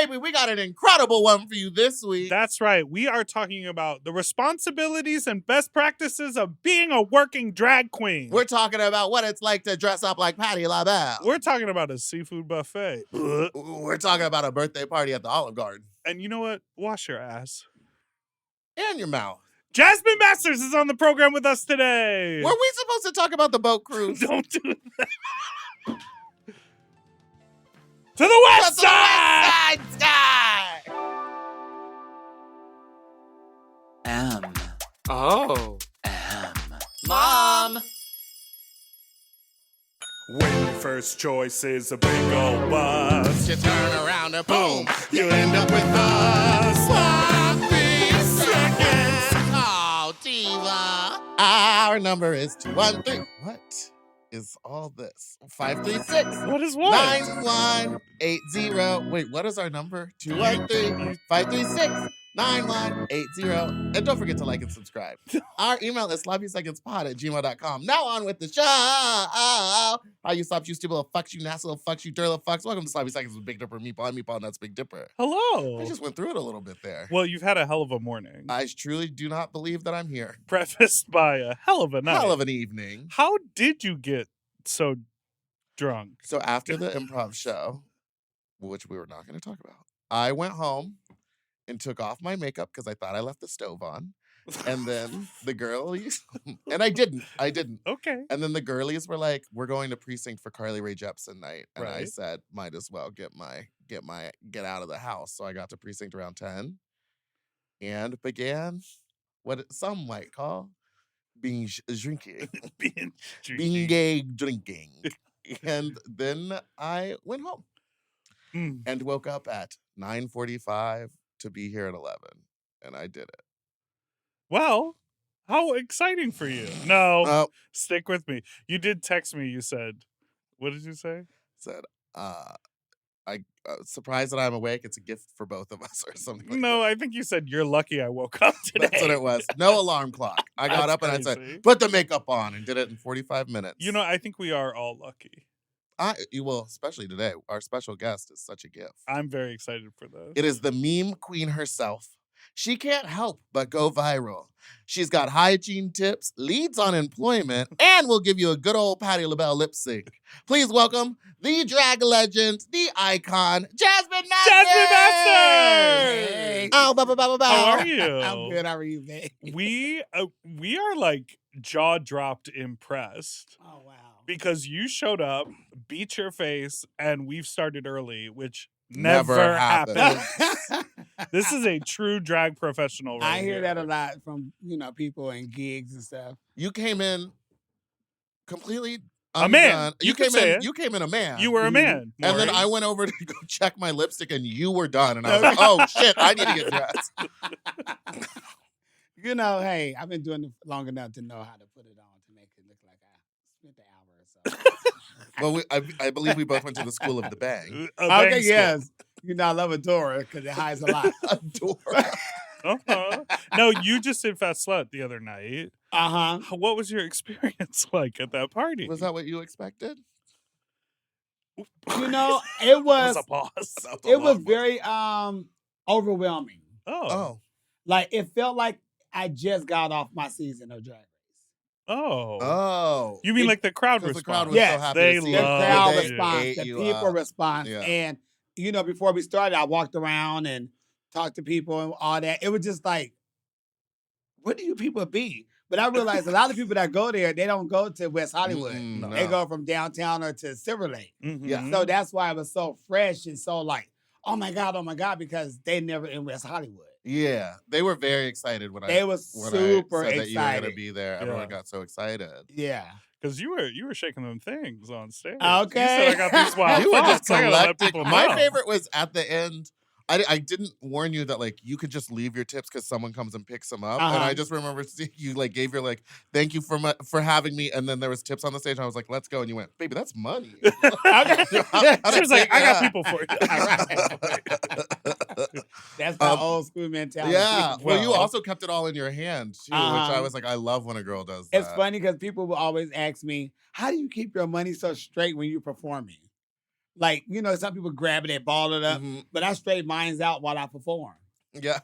baby, we got an incredible one for you this week. That's right. We are talking about the responsibilities and best practices of being a working drag queen. We're talking about what it's like to dress up like Patti LaBelle. We're talking about a seafood buffet. We're talking about a birthday party at the Olive Garden. And you know what? Wash your ass. And your mouth. Jasmine Masters is on the program with us today. Were we supposed to talk about the boat cruise? Don't do that. To the west side! Sky! Oh. Mom! When your first choice is a big old bus, You turn around and boom, you end up with us. Sloppy seconds. Oh, Diva. Our number is 213. What is all this? 536. what is what? 9180. Wait, what is our number? 213 536 9180. And don't forget to like and subscribe. Our email is sloppysecondspod@gmail.com. Now on with the show. How you slops, you stupid little fucks, you nasty little fucks, you dirty little fucks. Welcome to Sloppy Seconds with Big Dipper, Meatball, and Meatball, and that's Big Dipper. Hello. I just went through it a little bit there. Well, you've had a hell of a morning. I truly do not believe that I'm here. Prefaced by a hell of a night. Hell of an evening. How did you get so drunk? So after the improv show, which we were not going to talk about, I went home and took off my makeup because I thought I left the stove on. And then the girlies, and I didn't. Okay. And then the girlies were like, "We're going to precinct for Carly Rae Jepsen night." And I Right. said, "Might as well get out of the house." So I got to precinct around 10 and began what some might call binge drinking. Drinking. And then I went home and woke up at 9:45 to be here at 11. And I did it. Well, how exciting for you. No, Oh, stick with me. You did text me. You said, what did you say? said, I surprised that I'm awake. It's a gift for both of us or something like No, that. I think you said you're lucky I woke up today. That's what it was. No alarm clock. I got That's up and I crazy. said, "Put the makeup on," and did it in 45 minutes. You know, I think we are all lucky. You will, especially today. Our special guest is such a gift. I'm very excited for this. It is the meme queen herself. She can't help but go viral. She's got hygiene tips, leads on employment, and will give you a good old Patti LaBelle lip sync. Please welcome the drag legend, the icon, Jasmine Masters! Jasmine Masters! Hey. Oh, bow. How are you? I'm good. How are you, babe? We are like jaw dropped impressed Oh, wow. because you showed up, beat your face, and we've started early, which Never never happened. happens. This is a true drag professional. Right I hear here. that a lot from, people in gigs and stuff. You came in completely A man. undone. You could say it. You came in a man. You were a man. And then Maury. I went over to go check my lipstick, and you were done. And I was like, "Oh shit, I need to get dressed." Hey, I've been doing it long enough to know how to put it on to make it look like I spent the hour or so. Well, I believe we both went to the School of the Bang. A bang Okay, school. yes. I love Adora because it hides a lot. Adora. Uh-huh. No, you just did Fat Slut the other night. Uh-huh. What was your experience like at that party? Was that what you expected? It That was was a pause. it was very overwhelming. Oh. Oh. Like it felt like I just got off my season of Drag Race. Oh. Oh. You mean like the crowd 'Cause response? the crowd was Yes, so happy they to see The you. love crowd it. They response, ate the you people up. response. Yeah. And, before we started, I walked around and talked to people and all that. It was just like, what do you people be? But I realized a lot of people that go there, they don't go to West Hollywood. Mm-mm, They no. go from downtown or to Silver Lake. Mhm. Yeah. So that's why it was so fresh and so like, oh my God, because they never in West Hollywood. Yeah, they were very excited when They was when super I said that you were going to excited. be there. Everyone Yeah. got so excited. Yeah. Because you were shaking them things on stage. Okay. You said I got these wild You were just thoughts. I gotta let collecting. people My know. favorite was at the end. I didn't warn you that like you could just leave your tips because someone comes and picks them up. And Uh-huh. I just remember seeing you like gave your like thank you for having me. And then there was tips on the stage. And I was like, let's go. And you went, baby, that's money. She was like, I got people for you. That's the old school mentality. Yeah. Well, you Well. also kept it all in your hand too, which I was like, I love when a girl does that. It's funny because people will always ask me, how do you keep your money so straight when you're performing? Like, some people grab it and ball it up, Mhm. but I straight mines out while I perform. Yeah.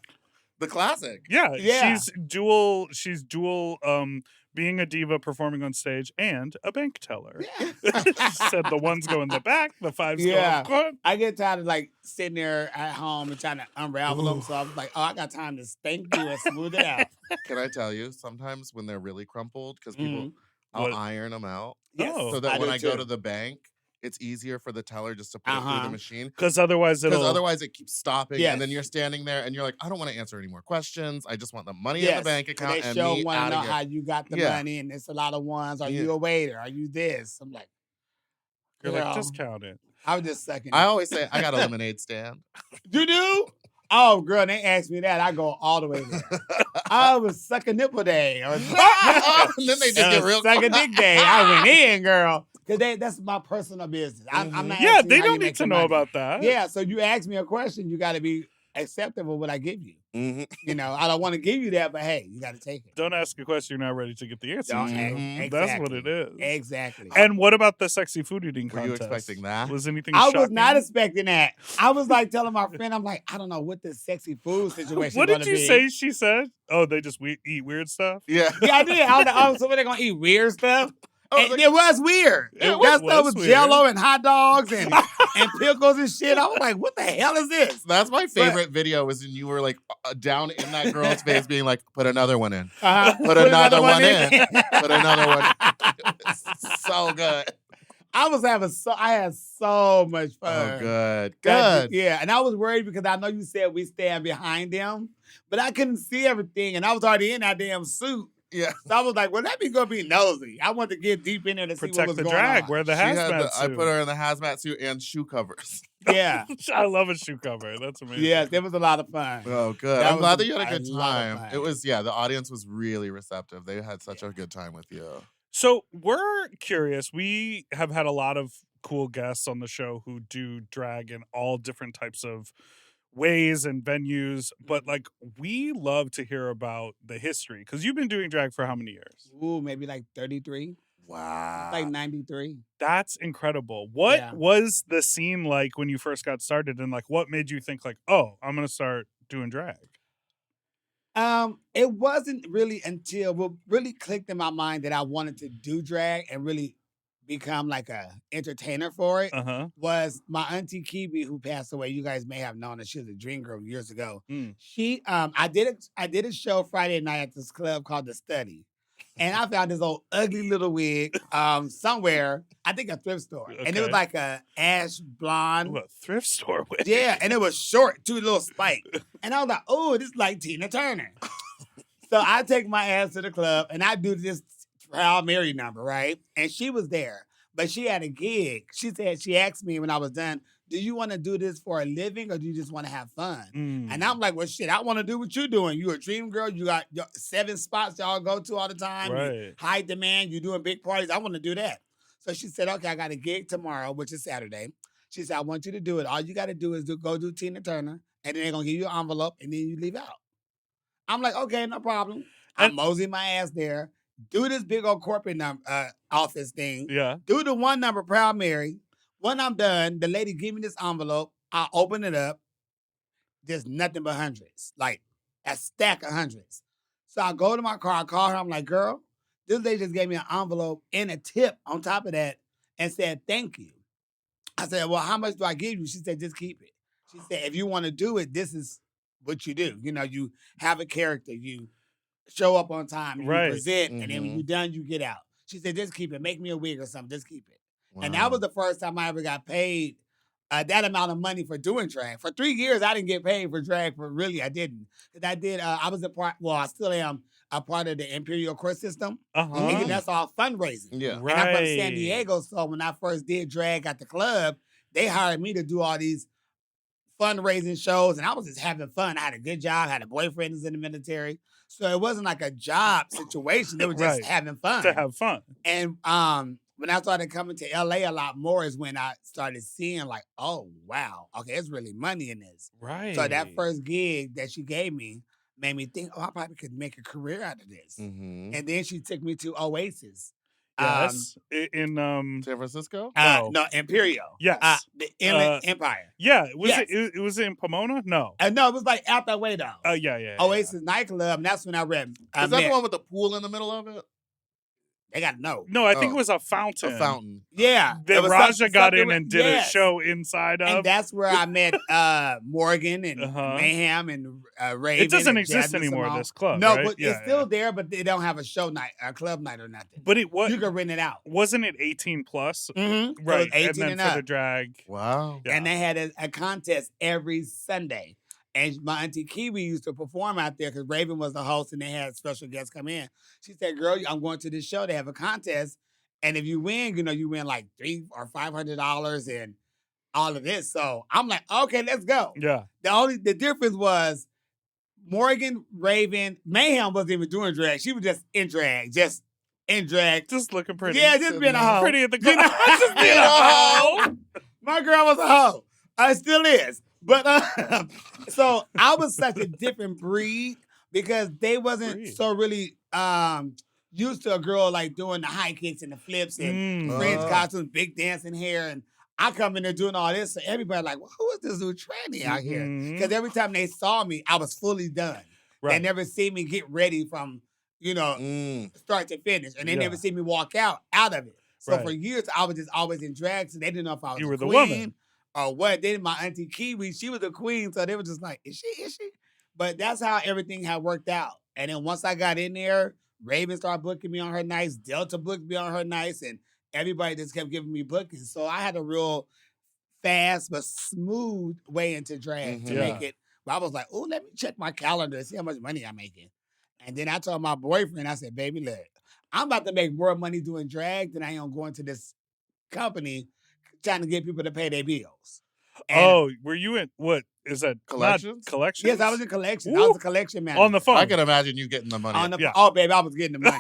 The classic. Yeah, Yeah. she's dual being a diva performing on stage and a bank teller. Yeah. She said the ones go in the back, the fives Yeah. go up front. I get tired of like sitting there at home and trying to unravel them. So I was like, oh, I got time to spank you and smooth it out. Can I tell you, sometimes when they're really crumpled, because people, Mhm. I'll What? iron them out Yes. Oh. so that I when do I go too. to the bank, it's easier for the teller just to put it through the Uh-huh. machine. Because otherwise Because it'll otherwise it keeps stopping, and then Yes. you're standing there and you're like, I don't want to answer any more questions. I just want the money in Yes. the bank And account they and show me want to out know of here. how you got the Yeah. money, and it's a lot of ones. Are Yeah. you a waiter? Are you this? I'm like, you're like, girl, just count it. I was just sucking. I it. always say I got a lemonade stand. You do? Oh, girl, they asked me that. I go all the way there. I was sucking nipple day. Or And then they just get real sucking dick day. I went in, girl. Because that's my personal business. I'm not Yeah, asking they how you don't need make to your know money. about that. Yeah, so you ask me a question, you got to be accepting of what I give you. Mhm. I don't want to give you that, but hey, you got to take it. Don't ask a question you're not ready to get the answer Don't to. ask. That's what it Exactly. is. Exactly. And what about the sexy food eating Were you contest? expecting that? Was anything I shocking? was not expecting that. I was like telling my friend, I'm like, I don't know what this sexy food situation What going did to you be. say she said? Oh, they just eat weird stuff? Yeah. Yeah, I did. I was like, oh, so they're going to eat weird stuff? I was And like, it was weird. Yeah, That stuff was was weird. Jello and hot dogs and pickles and shit. I was like, what the hell is this? that's my favorite video was when you were like down in that girl's face being like, put another one in. Put another one in. Put another one in. It's so good. I had so much fun. Oh, good. That- Good. yeah, and I was worried because I know you said we stand behind them, but I couldn't see everything, and I was already in that damn suit. Yeah. So I was like, well, let me go be nosy. I wanted to get deep in there to see what Protect was the going drag. on. Wear the She had hazmat I suit. put her in the hazmat suit and shoe covers. Yeah. I love a shoe cover. That's amazing. Yes, it was a lot of fun. Oh, good. That I'm was glad that you had a good lot of time. fun. It was, the audience was really receptive. They had such a good time with you. So we're curious. We have had a lot of cool guests on the show who do drag in all different types of ways and venues, but like we love to hear about the history because you've been doing drag for how many years? Ooh, maybe like 33, Wow. like 93. That's incredible. What Yeah. was the scene like when you first got started, and like what made you think like, oh, I'm gonna start doing drag? It wasn't really until what really clicked in my mind that I wanted to do drag and really become like a entertainer for it. Uh-huh. Was my auntie Kibi, who passed away. You guys may have known her. She was a dream girl years ago. Mm. She I did a show Friday night at this club called The Study. And I found this old ugly little wig somewhere, I think a thrift store. And it was Okay. like a ash blonde. Ooh, a thrift store with Yeah, and it was short, too, little spike. And I was like, oh, this is like Tina Turner. So I take my ass to the club and I do this Proud Mary number, right? And she was there, but she had a gig. She asked me when I was done, do you want to do this for a living or do you just want to have fun? And I'm like, well, shit, I want to do what you're doing. You're a dream girl. You got 7 spots y'all go to all the time. Right. You high demand. You're doing big parties. I want to do that. So she said, okay, I got a gig tomorrow, which is Saturday. She said, I want you to do it. All you got to do is go do Tina Turner, and then they're going to give you an envelope, and then you leave out. I'm like, okay, no problem. I mosey my ass there, do this big old corporate office thing, Yeah. do the one number Proud Mary. When I'm done, the lady give me this envelope. I open it up. There's nothing but hundreds, like a stack of hundreds. So I go to my car, I call her. I'm like, girl, this lady just gave me an envelope and a tip on top of that and said, thank you. I said, well, how much do I give you? She said, just keep it. She said, if you want to do it, this is what you do. You have a character. You show up on time. You Right. present. And then when you're done, you get out. She said, just keep it. Make me a wig or something. Just keep it. And that was the first time I ever got paid that amount of money for doing drag. For 3 years, I didn't get paid for drag, but really, I didn't. Because I was I still am a part of the Imperial Court system. Uh-huh. And that's all fundraising. Yeah. And I'm from San Right. Diego, so when I first did drag at the club, they hired me to do all these fundraising shows, and I was just having fun. I had a good job, had a boyfriend who's in the military. So it wasn't like a job situation. It was just Right. having fun. To have fun. And when I started coming to LA a lot more is when I started seeing like, oh, wow, okay, there's really money in this. Right. So that first gig that she gave me made me think, oh, I probably could make a career out of this. Mm-hmm. And then she took me to Oasis Yes. In San Francisco? No. No, Imperial. Yes. The Inland Empire. Yeah. Yes. It was in Pomona? No. No, it was like out that way though. Yeah. Oasis nightclub, and that's when I read. Is that the one with the pool in the middle of it? They got to know. No, I think it was a fountain. A fountain. Yeah. That Raja got in with- and did yes. a show inside of. And that's where I met Morgan and Mayhem and Raven. It doesn't and exist Jasmine anymore, Simone. this club. No, right? but it's still there, but they don't have a show night, a club night or nothing. But it was. You can rent it out. Wasn't it 18 plus? Mm-hmm. Right. 18 and then and for up. the drag. Wow. Yeah. And they had a contest every Sunday. And my auntie Kiwi used to perform out there because Raven was the host and they had special guests come in. She said, girl, I'm going to this show. They have a contest. And if you win, you win like $300 or $500 and all of this. So I'm like, okay, let's go. Yeah. The difference was Morgan, Raven, Mayhem wasn't even doing drag. She was just in drag. Just looking pretty. Yeah, just being a hoe. Pretty at the club. Just being a hoe. My girl was a hoe. Still is. But so I was such a different breed because they wasn't so really used to a girl like doing the high kicks and the flips and French costumes, big dancing hair, and I come in there doing all this, so everybody like, well, who is this new tranny out here? Because every time they saw me, I was fully done. Right. They never see me get ready from start to finish, and they never see me walk out of it. So for years, I was just always in drag, so they didn't know if I was the queen woman or what. Then my auntie Kiwi, she was the queen, so they were just like, is she? But that's how everything had worked out. And then once I got in there, Raven started booking me on her nights, Delta booked me on her nights, and everybody just kept giving me bookings. So I had a real fast but smooth way into drag to make it. But I was like, oh, let me check my calendar and see how much money I'm making. And then I told my boyfriend, I said, baby, look, I'm about to make more money doing drag than I am going to this company trying to get people to pay their bills. And were you in, what is that? Collections? Collections? yes, I was in collections. I was a collection manager. On the phone. I can imagine you getting the money. Oh, baby, I was getting the money.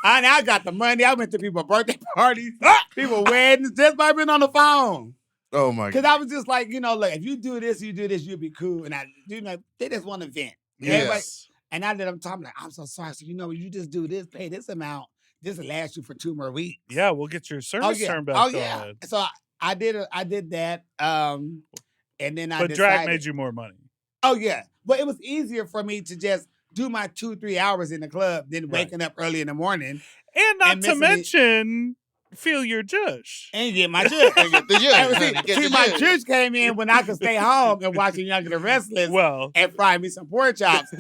I got the money. I went to people's birthday parties, people weddings, just by being on the phone. Oh, my God. Because I was just like, look, if you do this, you'll be cool. And they just want to vent. Yes. And I let them talk, like, I'm so sorry. So, you just do this, pay this amount. This will last you for 2 more weeks. Yeah, we'll get your service turned back on. Yeah. So I did that. And then I But drag made you more money. Oh, yeah. But it was easier for me to just do my 2-3 hours in the club than waking up early in the morning. And not to mention, feel your jush. And get my jush. My jush came in when I could stay home and watch Young the Restless and fry me some pork chops.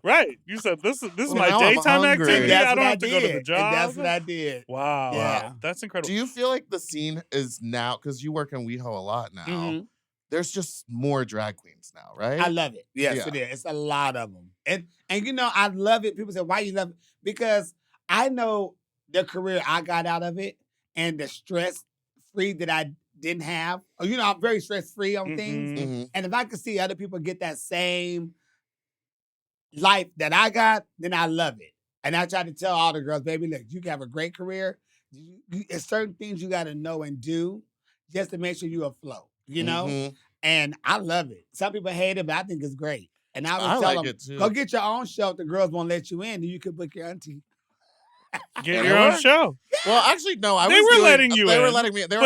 Right. You said, this is my daytime activity. I don't have to go to the job. And that's what I did. Wow. Yeah. That's incredible. Do you feel like the scene is now, because you work in WeHo a lot now, there's just more drag queens now, right? I love it. Yes, it is. It's a lot of them. And I love it. People say, why you love it? Because I know the career I got out of it and the stress-free that I didn't have. I'm very stress-free on things. And if I could see other people get that same life that I got, then I love it. And I try to tell all the girls, baby, look, you can have a great career. There's certain things you got to know and do just to make sure you're afloat, And I love it. Some people hate it, but I think it's great. And I would tell them, go get your own show if the girls won't let you in. Then you could book your auntie. Get your own show. Well, actually, no. They were letting me. They were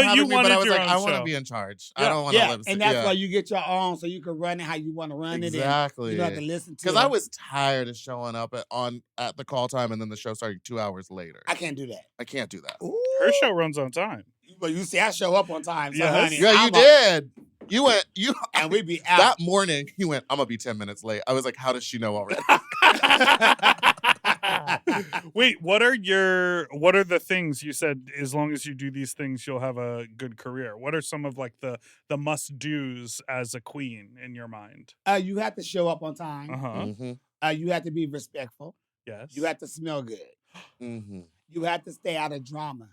having me, but I was like, I want to be in charge. I don't want to live. And that's why you get your own, so you can run it how you want to run it. Exactly. You don't have to listen to it. Because I was tired of showing up at the call time and then the show starting 2 hours later. I can't do that. I can't do that. Ooh. Her show runs on time. Well, you see, I show up on time. So Yes. honey, Yeah, you did. And we be out. That morning, he went, I'm going to be 10 minutes late. I was like, how does she know already? Wait, what are the things you said, as long as you do these things, you'll have a good career? What are some of like the must-dos as a queen in your mind? You have to show up on time. Uh-huh. You have to be respectful. Yes. You have to smell good. You have to stay out of drama.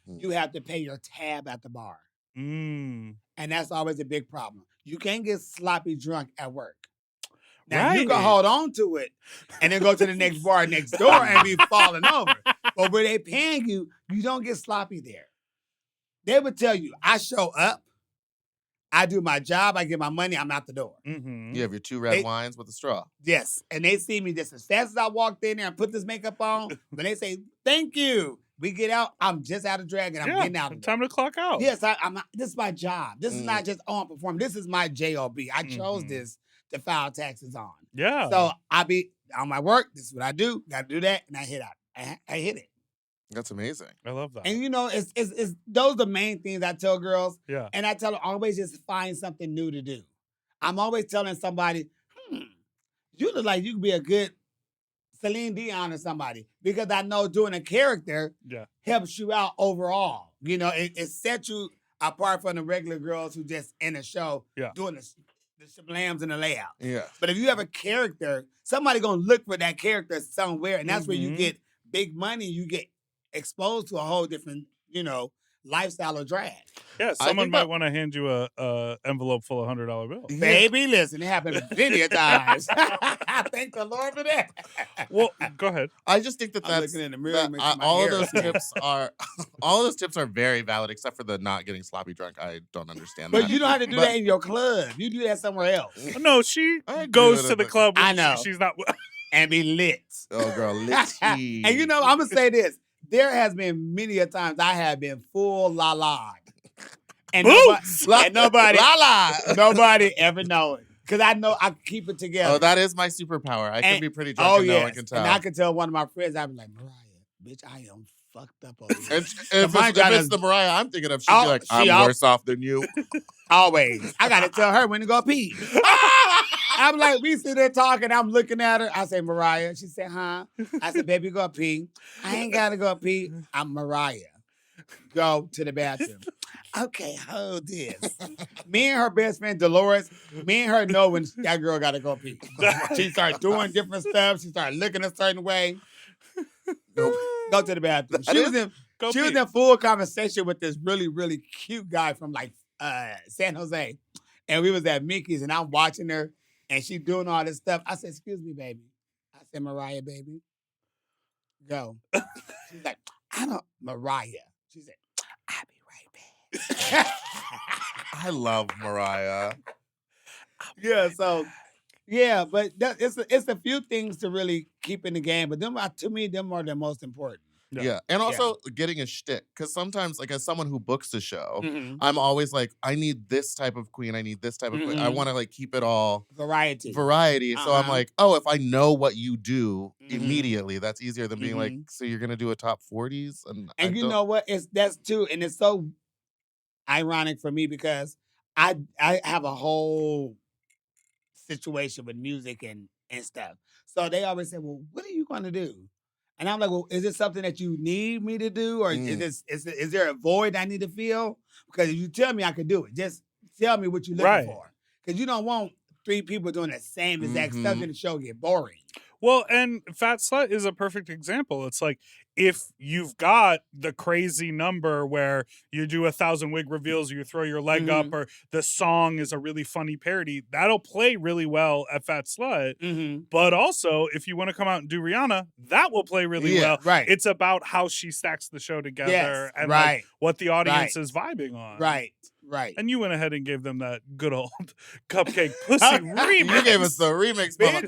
You have to pay your tab at the bar. And that's always a big problem. You can't get sloppy drunk at work. Now, you can hold on to it and then go to the next bar next door and be falling over. But when they paying you, you don't get sloppy there. They would tell you, I show up, I do my job, I get my money, I'm out the door. Mm-hmm. You have your 2 red wines with a straw. Yes. And they see me just as fast as I walked in there and put this makeup on. When they say, thank you, we get out, I'm just out of drag and I'm getting out of time to clock out. Yes, this is my job. This is not just on performing. This is my job. I chose this to file taxes on. Yeah. So I be on my work. This is what I do. Got to do that, and I hit out. I hit it. That's amazing. I love that. And it's those are the main things I tell girls. Yeah. And I tell them always just find something new to do. I'm always telling somebody, you look like you could be a good Celine Dion or somebody, because I know doing a character helps you out overall. You know, it sets you apart from the regular girls who just in a show doing the shablams and the layout. Yeah. But if you have a character, somebody gonna look for that character somewhere, and that's where you get big money. You get exposed to a whole different, lifestyle of drag. Yeah, someone might want to hand you a envelope full of $100 bills. Baby, listen, it happened plenty of times. Thank the Lord for that. Well, go ahead. I just think that's looking in the mirror. All of those tips are very valid, except for the not getting sloppy drunk. I don't understand that. But you don't have to do that in your club. You do that somewhere else. No, she goes to the club. I know. She's not. And be lit. Oh, girl, litty. And I'm going to say this. There has been many a times I have been full la-la. And nobody ever know it. Because I know I keep it together. Oh, that is my superpower. I can be pretty drunk and no one can tell. And I can tell one of my friends, I'd be like, Mariah, bitch, I am fucked up over here. If it's the Mariah I'm thinking of, she'd be like, I'm worse off than you. Always. I got to tell her when to go pee. I'm like, we sit there talking. I'm looking at her. I say, Mariah. She said, huh? I said, baby, go pee. I ain't got to go pee. I'm Mariah. Go to the bathroom. Okay, hold this. Me and her best friend, Dolores, me and her know when that girl got to go pee. She started doing different stuff. She started looking a certain way. Go to the bathroom. She was in full conversation with this really, really cute guy from San Jose. And we was at Mickey's and I'm watching her. And she doing all this stuff. I said, excuse me, baby. I said, Mariah, baby. Go. She's like, Mariah. She said, I'll be right back. I love Mariah. But it's a few things to really keep in the game. But to me, them are the most important. Yeah. And also getting a shtick. Because sometimes, as someone who books a show, I'm always like, I need this type of queen. I need this type of queen. I want to keep it all variety. So I'm like, if I know what you do immediately, that's easier than being like, so you're going to do a top 40s? And you know what? That's too. And it's so ironic for me because I have a whole situation with music and stuff. So they always say, well, what are you going to do? And I'm like, well, is it something that you need me to do? Or is there a void I need to fill? Because if you tell me I could do it, just tell me what you're looking for. Because you don't want 3 people doing the same exact stuff and the show get boring. Well, and Fat Slut is a perfect example. It's like, if you've got the crazy number where you do 1,000 wig reveals, or you throw your leg up, or the song is a really funny parody, that'll play really well at Fat Slut. But also, if you want to come out and do Rihanna, that will play really well. Right. It's about how she stacks the show together and what the audience is vibing on. Right. And you went ahead and gave them that good old Cupcake Pussy remix. You gave us the remix. Bitch,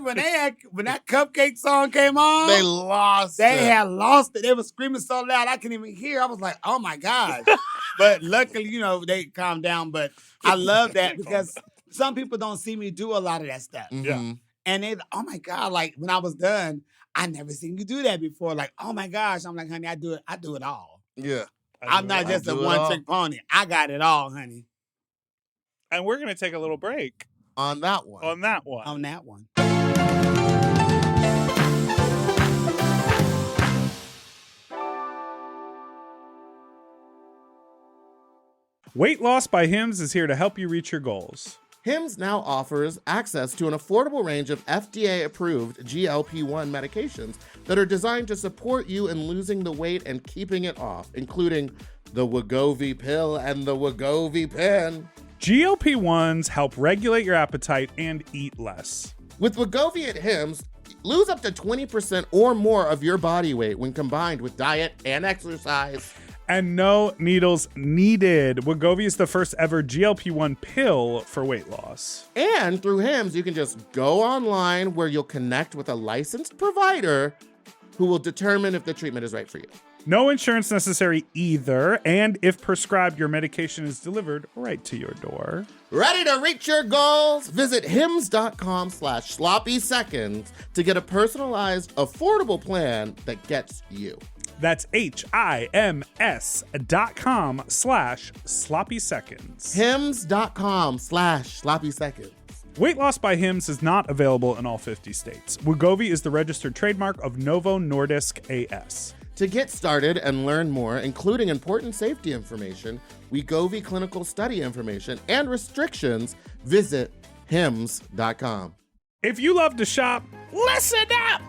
when that Cupcake song came on, they lost it. They had lost it. They were screaming so loud I couldn't even hear. I was like, oh my God. But luckily, they calmed down. But I love that because some people don't see me do a lot of that stuff. Yeah. And they, oh my God, when I was done, I never seen you do that before. Like, oh my gosh. I'm like, honey, I do it all. Yeah. I'm not just a one-trick pony. I got it all, honey. And we're going to take a little break. On that one. Weight Loss by Hims is here to help you reach your goals. Hims now offers access to an affordable range of FDA-approved GLP-1 medications that are designed to support you in losing the weight and keeping it off, including the Wegovy pill and the Wegovy pen. GLP-1s help regulate your appetite and eat less. With Wegovy at Hims, lose up to 20% or more of your body weight when combined with diet and exercise. And no needles needed. Wegovy is the first ever GLP-1 pill for weight loss. And through Hims, you can just go online where you'll connect with a licensed provider who will determine if the treatment is right for you. No insurance necessary either. And if prescribed, your medication is delivered right to your door. Ready to reach your goals? Visit hims.com/sloppyseconds to get a personalized, affordable plan that gets you. That's HIMS.com/sloppyseconds. Hims.com/sloppyseconds. Weight loss by Hims is not available in all 50 states. Wegovy is the registered trademark of Novo Nordisk AS. To get started and learn more, including important safety information, Wegovy clinical study information, and restrictions, visit hims.com. If you love to shop, listen up!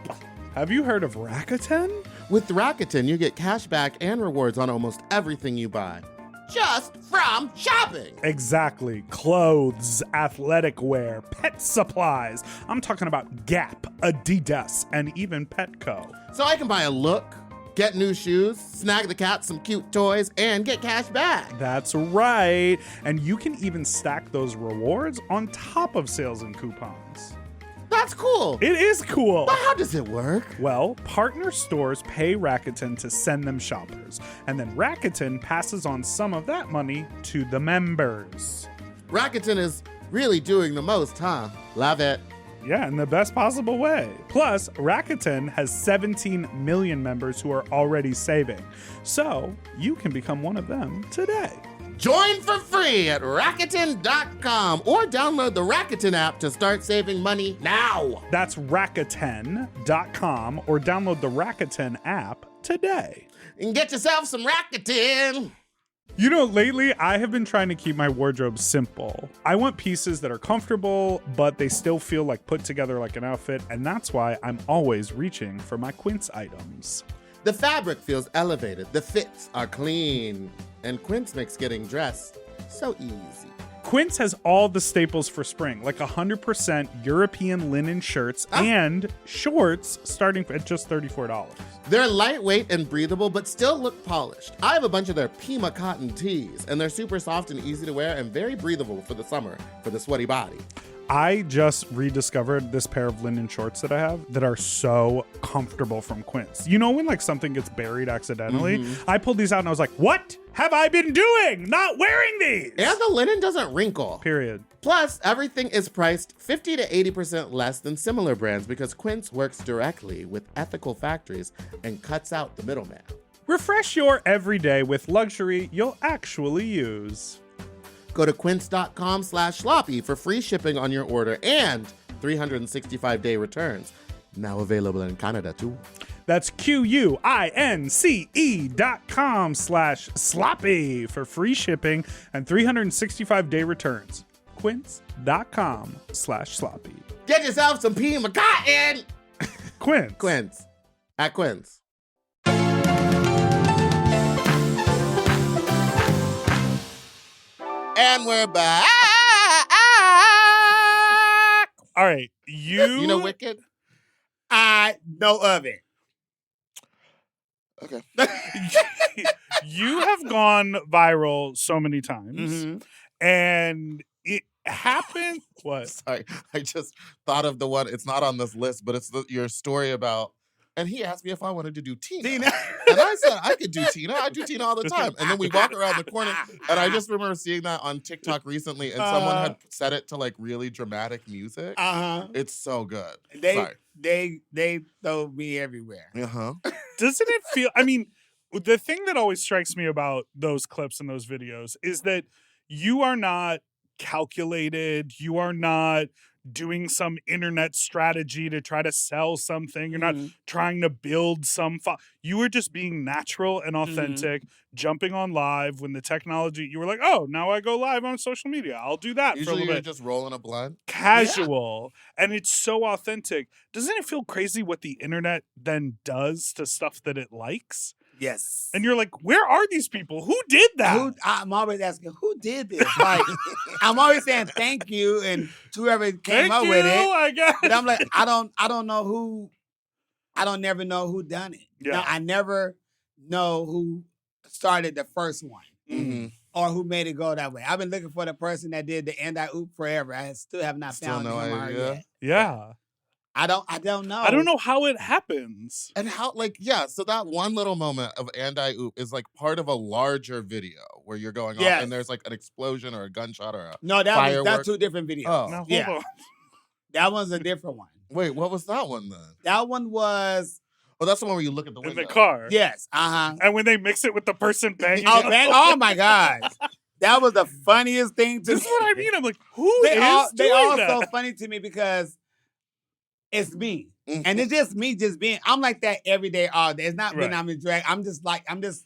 Have you heard of Rakuten? With Rakuten, you get cash back and rewards on almost everything you buy, just from shopping. Exactly. Clothes, athletic wear, pet supplies. I'm talking about Gap, Adidas, and even Petco. So I can buy a look, get new shoes, snag the cat some cute toys, and get cash back. That's right. And you can even stack those rewards on top of sales and coupons. That's cool. It is cool. But how does it work? Well, partner stores pay Rakuten to send them shoppers, and then Rakuten passes on some of that money to the members. Rakuten is really doing the most, huh? Love it. Yeah, in the best possible way. Plus, Rakuten has 17 million members who are already saving. So, you can become one of them today. Join for free at Rakuten.com or download the Rakuten app to start saving money now. That's Rakuten.com or download the Rakuten app today. And get yourself some Rakuten. You know, lately I have been trying to keep my wardrobe simple. I want pieces that are comfortable, but they still feel like put together like an outfit, and that's why I'm always reaching for my Quince items. The fabric feels elevated, the fits are clean, and Quince makes getting dressed so easy. Quince has all the staples for spring, like 100% European linen shirts and shorts starting at just $34. They're lightweight and breathable, but still look polished. I have a bunch of their Pima cotton tees, and they're super soft and easy to wear and very breathable for the summer, for the sweaty body. I just rediscovered this pair of linen shorts that I have that are so comfortable from Quince. You know when like something gets buried accidentally? Mm-hmm. I pulled these out and I was like, what have I been doing? Not wearing these! And the linen doesn't wrinkle. Period. Plus, everything is priced 50 to 80% less than similar brands because Quince works directly with ethical factories and cuts out the middleman. Refresh your everyday with luxury you'll actually use. Go to quince.com/sloppy for free shipping on your order and 365-day returns. Now available in Canada, too. That's QUINCE.com/sloppy for free shipping and 365-day returns. Quince.com/sloppy. Get yourself some Pima cotton! Quince. Quince. At Quince. And we're back. All right, You know Wicked? I know of it. Okay. You have gone viral so many times, and it happened. What? Sorry, I just thought of the one. It's not on this list, but it's your story about. And he asked me if I wanted to do Tina. And I said I could do Tina. I do Tina all the time. And then we walk around the corner, and I just remember seeing that on TikTok recently, and someone had set it to like really dramatic music. It's so good. They throw me everywhere. Doesn't it feel? I mean, the thing that always strikes me about those clips and those videos is that you are not calculated. You are not doing some internet strategy to try to sell something. You're not trying to build some you were just being natural and authentic, jumping on live when the technology, you were like, oh, now I go live on social media. I'll do that Usually for a little you're bit. just rolling a blunt. Casual. Yeah. And it's so authentic. Doesn't it feel crazy what the internet then does to stuff that it likes? Yes. And you're like, where are these people? Who did that? I'm always asking, who did this? Like, I'm always saying thank you and to whoever came up with it. I guess. But I'm like, I don't know who. I don't never know who done it. Yeah. No, I never know who started the first one. Mm-hmm. Or who made it go that way. I've been looking for the person that did the anti-oop forever. I still have not Still found no him or her idea? yet. Yeah. I don't know. I don't know how it happens. And how, like, yeah, so that one little moment of anti-oop is like part of a larger video where you're going off Yes. and there's like an explosion or a gunshot or a No, that's firework. two different videos. Oh. Now, hold Yeah. on. That one's a different one. Wait, what was that one then? That one was Oh, that's the one where you look at the In window. the car. yes, uh-huh. And when they mix it with the person banging. Oh, it. man, oh my gosh. That was the funniest thing to This is what I mean. I'm like, who They is they doing all that? so funny to me because it's me. Mhm. And it's just me just being, I'm like that every day, all day. It's not when Right. I'm in drag. I'm just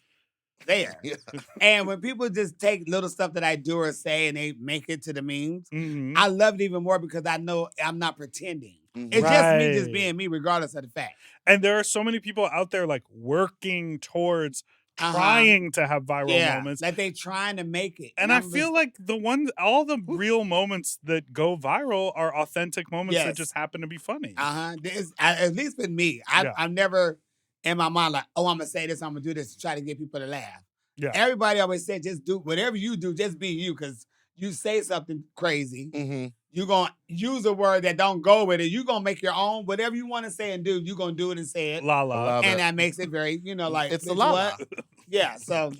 there. Yeah. And when people just take little stuff that I do or say and they make it to the memes, Mhm. I love it even more because I know I'm not pretending. Mhm. It's just me just Right. being me, regardless of the fact. And there are so many people out there like working towards Uh-huh. trying to have viral Yeah, moments. like they trying to make it. And I I'm feel just- like all the real moments that go viral are authentic moments that Yes. just happen to be funny. At least with me, Yeah. I've never in my mind like, oh, I'm gonna say this, I'm gonna do this to try to get people to laugh. Yeah. Everybody always said, just do whatever you do, just be you, because you say something crazy, Mm-hmm. you're gonna use a word that don't go with it. You're gonna make your own, whatever you want to say and do, you're gonna do it and say it. La I la. love And it. that makes it very, like It's the bitch, la what? Yeah, so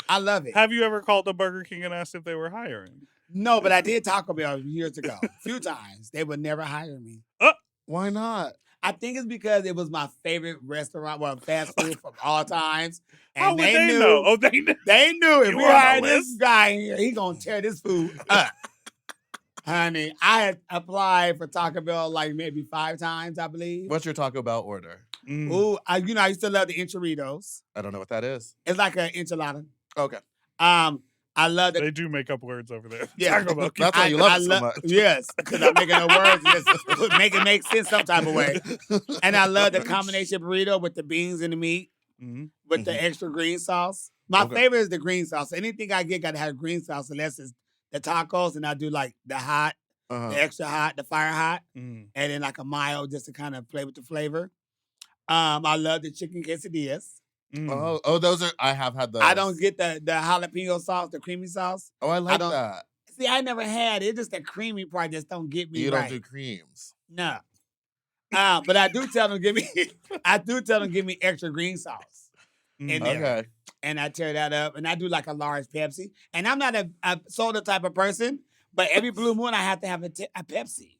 I love it. Have you ever called a Burger King and asked if they were hiring? No, but I did Taco Bell years ago, a few times. They would never hire me. Why not? I think it's because it was my favorite restaurant, fast food from all times. And How would they knew, know? Oh, they knew. They knew if You we were on the hired this list? guy in here, he gonna tear this food up. Honey, I had applied for Taco Bell like maybe 5 times, I believe. What's your Taco Bell order? Mm. Ooh, I used to love the enchiladas. I don't know what that is. It's like an enchilada. Okay. I love the They do make up words over there. Yeah. Taco Bell. That's why you love it so much. Yes, because I'm making the words and just make it make sense some type of way. And I love the combination burrito with the beans and the meat Mhm. with the extra green sauce. My Okay. favorite is the green sauce. Anything I get gotta have green sauce unless it's the tacos, and I do like the hot, Uh-huh. the extra hot, the fire hot, Mm. and then like a mild just to kind of play with the flavor. I love the chicken quesadillas. Mm. Oh, those are. I have had those. I don't get the jalapeno sauce, the creamy sauce. Oh, I like don't- that. See, I never had it. It's just the creamy part just don't get me You right. don't do creams. No. But I do tell them give me extra green sauce Mm. in there. Okay. And I tear that up. And I do like a large Pepsi. And I'm not a soda type of person, but every blue moon I have to have a Pepsi.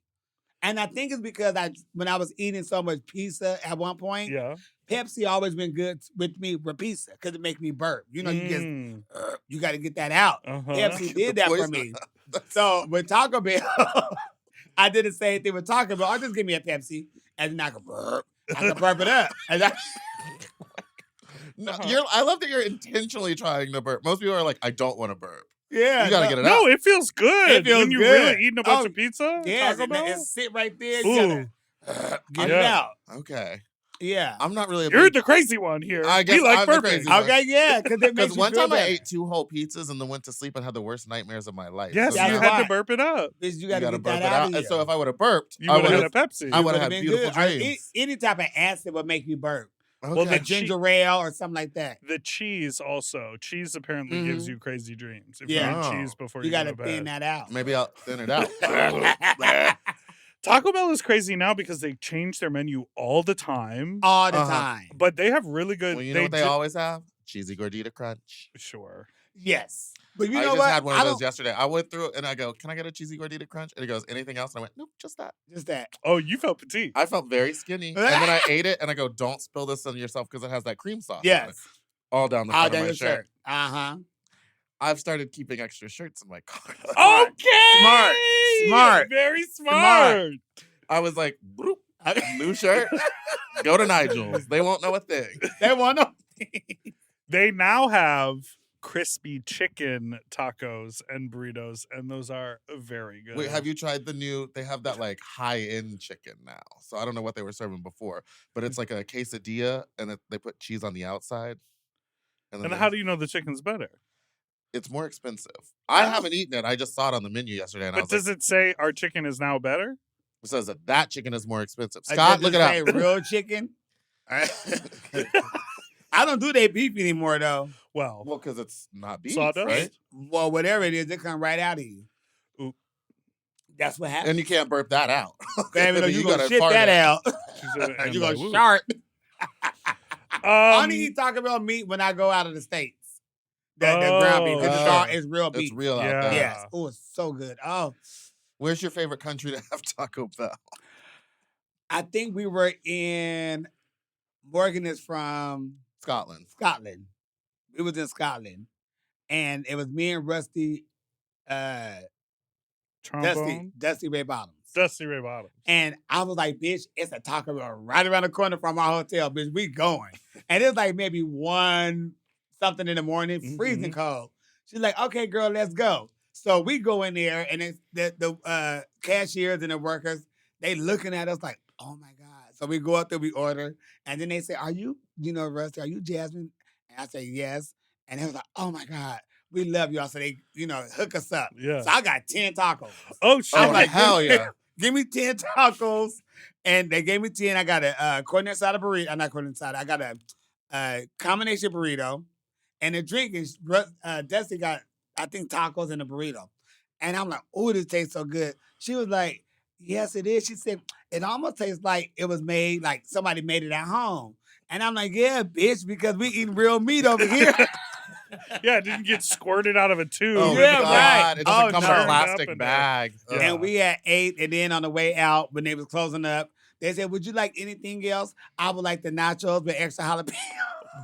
And I think it's because when I was eating so much pizza at one point, Yeah. Pepsi always been good with me with pizza because it make me burp. You Mm. you got to get that out. Uh-huh. Pepsi The did that for poison. me. So with Taco Bell, I did the same thing with Taco Bell. I just give me a Pepsi and then I can burp. I can burp it up. And No, Uh-huh. I love that you're intentionally trying to burp. Most people are like, I don't want to burp. yeah, You gotta get it No, out. it feels good. It feels when you're good. really eating a bunch Oh, of pizza. Yeah, Taco Bell? it sit right there. Ooh. You gotta, get it Yeah. out. Okay. Yeah. I'm not really a You're big... the crazy one here. I guess we like I'm the burping. crazy one. Okay, yeah, because it makes Because you one feel time I better. ate 2 whole pizzas and then went to sleep and had the worst nightmares of my life. Yes, So you That's now had why. to burp it up. Bitch, you you got to gotta get burp that it out out. of And you. so if I would have burped, You I would have would had a have... Pepsi. I would have Would've had been beautiful good. dreams. Any type of acid would make you burp. Well, Okay. the Ginger ale or something like that. The cheese also. Cheese apparently gives Mhm. you crazy dreams. If Yeah. you eat Oh. cheese before You you got go to to thin bed. that out. Maybe I'll thin it out. Taco Bell is crazy now because they change their menu all the time. All the Uh-huh. time. But they have really good. Well, you know what they always have? Cheesy gordita crunch. Sure. Yes. But you I know just what? had one I of those don't- yesterday. I went through it and I go, can I get a cheesy gordita crunch? And he goes, anything else? And I went, nope, just that. Just that. Oh, you felt petite. I felt very skinny. And then I ate it and I go, don't spill this on yourself because it has that cream sauce on it. Yes. All down the All front down of my your shirt. shirt. Uh-huh. I've started keeping extra shirts in my car. Okay. Smart. Very Smart. smart. I was like, bloop, new shirt. Go to Nigel's. They won't know a thing. They want to. They now have crispy chicken tacos and burritos, and those are very good. Wait, have you tried the new? They have that like high-end chicken now. So I don't know what they were serving before, but it's like a quesadilla, and they put cheese on the outside. And then how do you know the chicken's better? it's more expensive? I haven't eaten it. I just saw it on the menu yesterday, and I But was does like, it say our chicken is now better? it says that chicken is more expensive. Scott, look it Say up. real chicken. I I don't do their beef anymore though. Well, Well, because it's not beef, Sawdust? right? Well, whatever it is, it come right out of you. Oop. That's what happens. And you can't burp that out. Baby, no, I mean, you gonna gotta shit fart that it. out. she said, and You I gonna woo. shart. I only Um, eat Taco Bell meat when I go out of the States. The ground beef. Because Oh. it's real beef. It's real Yeah. out there. Yes. Oh, it's so good. Oh, Where's your favorite country to have Taco Bell? I think we were in. Morgan is from Scotland. Scotland. It was in Scotland, and it was me and Rusty, trombone. Dusty Ray Bottoms. Dusty Ray Bottoms. And I was like, bitch, it's a Taco Bell right around the corner from our hotel, bitch. We going. And it's like maybe 1 something in the morning, freezing cold. She's like, okay, girl, let's go. So we go in there, and it's the cashiers and the workers, they looking at us like, oh my God. So we go up there, we order, and then they say, are you, Rusty, are you Jasmine? And I say, yes. And they was like, oh my God, we love y'all. So they, hook us up. Yeah. So I got 10 tacos. Oh shit! Oh, hell yeah. Give me 10 tacos. And they gave me 10. I got a coordinate side of burrito. Not coordinate side. I got a combination burrito. And the drink is, Dusty got, I think, tacos and a burrito. And I'm like, oh, this tastes so good. She was like, yes, it is. She said, it almost tastes like it was made, like somebody made it at home. And I'm like, yeah, bitch, because we eating real meat over here. Yeah, it didn't get squirted out of a tube. Oh, Yeah, God. right. It doesn't Oh, come in no. a plastic Up in bag. there. Ugh. Yeah. And we had 8, and then on the way out, when they was closing up, they said, would you like anything else? I would like the nachos with extra jalapeno.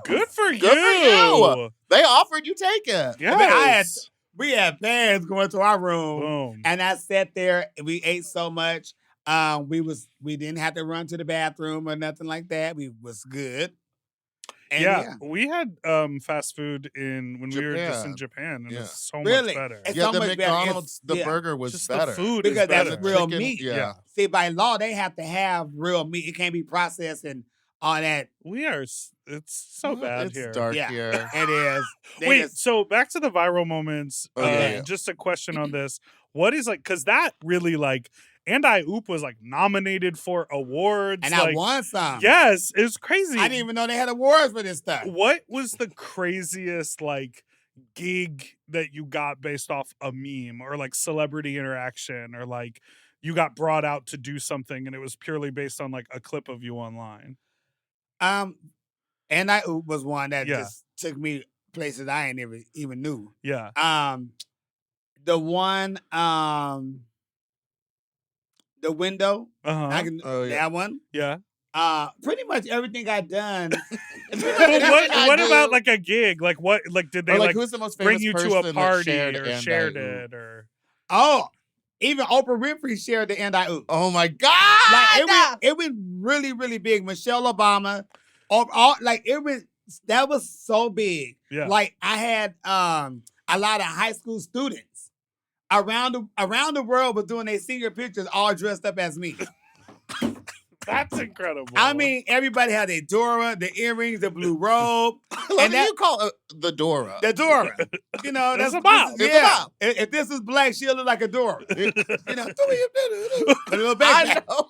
Good for you. Good for you. They offered, you take it. Yes. We had fans going to our room, Boom. and I sat there, and we ate so much. We didn't have to run to the bathroom or nothing like that. We was good. And yeah, we had fast food when we were just in Japan, and Yeah. it's so Really? much better. It's Yeah, so the much better. McDonald's, the Yeah. burger was Just better. the food Because is better. that's real Chicken, meat. yeah. See, by law, they have to have real meat. It can't be processed and all that. We are. It's so Well, bad it's here. dark Yeah. here. It is. They Wait, just- so back to the viral moments. Oh, yeah. Just a question on this. What is because that really And I Oop was nominated for awards. and I won some. Yes, it was crazy. I didn't even know they had awards for this stuff. What was the craziest gig that you got based off a meme or celebrity interaction or you got brought out to do something and it was purely based on a clip of you online? And I was one that Yeah. just took me places I ain't even knew. Yeah. The one, the window, Uh-huh. Oh, yeah. that one. Yeah. Pretty much everything I done. But what about a gig? What did they Or who's the most famous bring you to person a that party shared or and shared I Oop? it or Oh, even Oprah Winfrey shared the and I Oop. Oh my God! It went really, really big. Michelle Obama, that was so big. Yeah. I had a lot of high school students around the world was doing their senior pictures all dressed up as me. That's incredible. I mean, everybody had their Dora, the earrings, the blue robe, And you call the Dora. the Dora. That's a bop. It's a bop. If this is black, she'll look like a Dora. A little I backpack. know.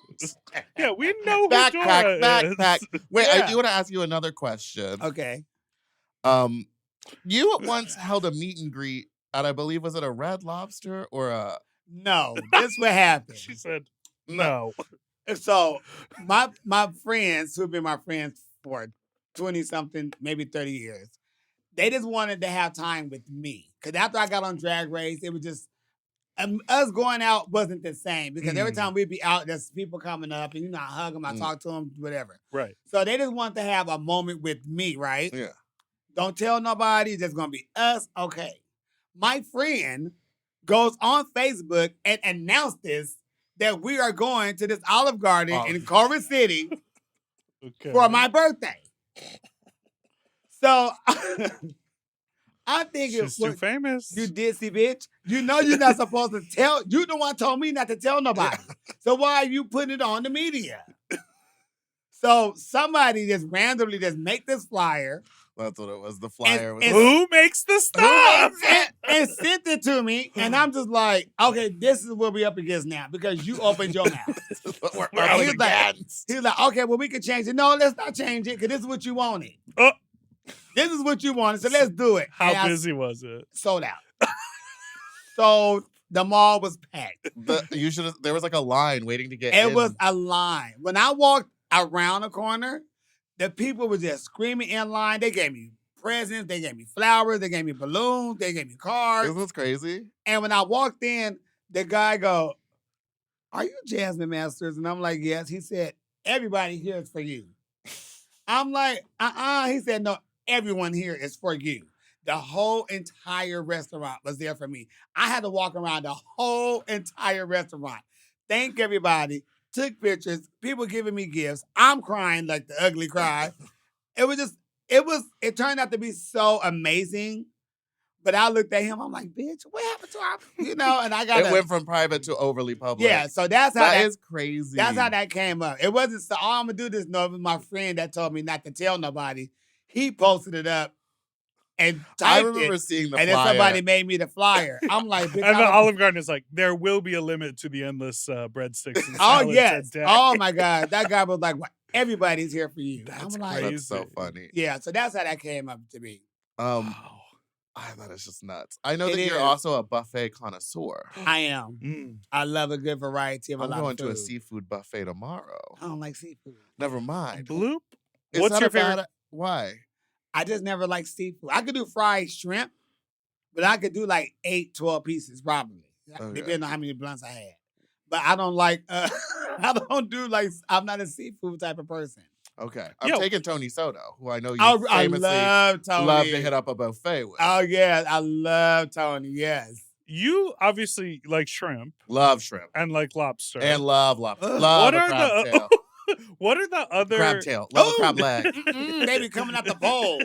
yeah, we know who Backpack, Dora backpack. is. Wait, Yeah. I do want to ask you another question. Okay. You once held a meet and greet at, I believe, was it a Red Lobster or a? No, this what happened. She said no. So my friends, who've been my friends for 20-something, maybe 30 years, they just wanted to have time with me. Because after I got on Drag Race, it was just, us going out wasn't the same. Because every time we'd be out, there's people coming up, and I hug them, I talk to them, whatever. Right. So they just wanted to have a moment with me, right? Yeah. Don't tell nobody, it's just going to be us. Okay. My friend goes on Facebook and announces that we are going to this Olive Garden in Culver City Okay. for my birthday. So I'm thinking, She's too famous. you ditsy bitch. You know you're not supposed to tell. You the one told me not to tell nobody. So why are you putting it on the media? So somebody just randomly just make this flyer. That's what it was. The flyer was. And- Who makes the stuff? and sent it to me, and I'm just like, okay, this is what we up against now because you opened your mouth. We're up He's like, against. He's like, okay, well, we can change it. No, let's not change it because this is what you wanted. This is what you wanted, so let's do it. And How I busy was it? sold out. So the mall was packed. There was like a line waiting to get in. It was a line. When I walked around the corner, the people were just screaming in line. They gave me presents. They gave me flowers. They gave me balloons. They gave me cards. Isn't this crazy? And when I walked in, the guy go, "Are you Jasmine Masters?" And I'm like, "Yes." He said, "Everybody here is for you." I'm like, He said, "No, everyone here is for you." The whole entire restaurant was there for me. I had to walk around the whole entire restaurant. Thank everybody. Took pictures. People giving me gifts. I'm crying like the ugly cry. It turned out to be so amazing. But I looked at him. I'm like, bitch, what happened to our, and I got It went from private to overly public. Yeah, so that's how that is crazy. That's how that came up. It wasn't so, oh, I'm going to do this. No, it was my friend that told me not to tell nobody. He posted it up and typed I remember seeing the and flyer. then somebody made me the flyer. I'm like, bitch, And the Olive Garden is like, there will be a limit to the endless breadsticks and oh, salads yes. today. Oh, my God. That guy was like, well, everybody's here for you. That's I'm like, crazy. That's so funny. yeah, so that's how that came up to me. Wow. I thought it's just nuts. I know It that you're is. also a buffet connoisseur. I am. Mm. I love a good variety of a I'm lot going of to a food. seafood buffet tomorrow. I don't like seafood. Never mind. Bloop. Is What's that your a bad- favorite? Why? I just never liked seafood. I could do fried shrimp, but I could do like 8, 12 pieces probably, Okay. depending on how many blunts I had. But I don't like, I don't do like, I'm not a seafood type of person. Okay. I'm Yo. taking Tony Soto, who I know you I famously love Tony. love to hit up a buffet with. Oh, yeah, I love Tony, yes. You obviously like shrimp Love shrimp. and like lobster. And love lobster. Ugh. Love what a are crab the tail. what are the other Crab tail. Love a crab leg. They be coming out the bowl.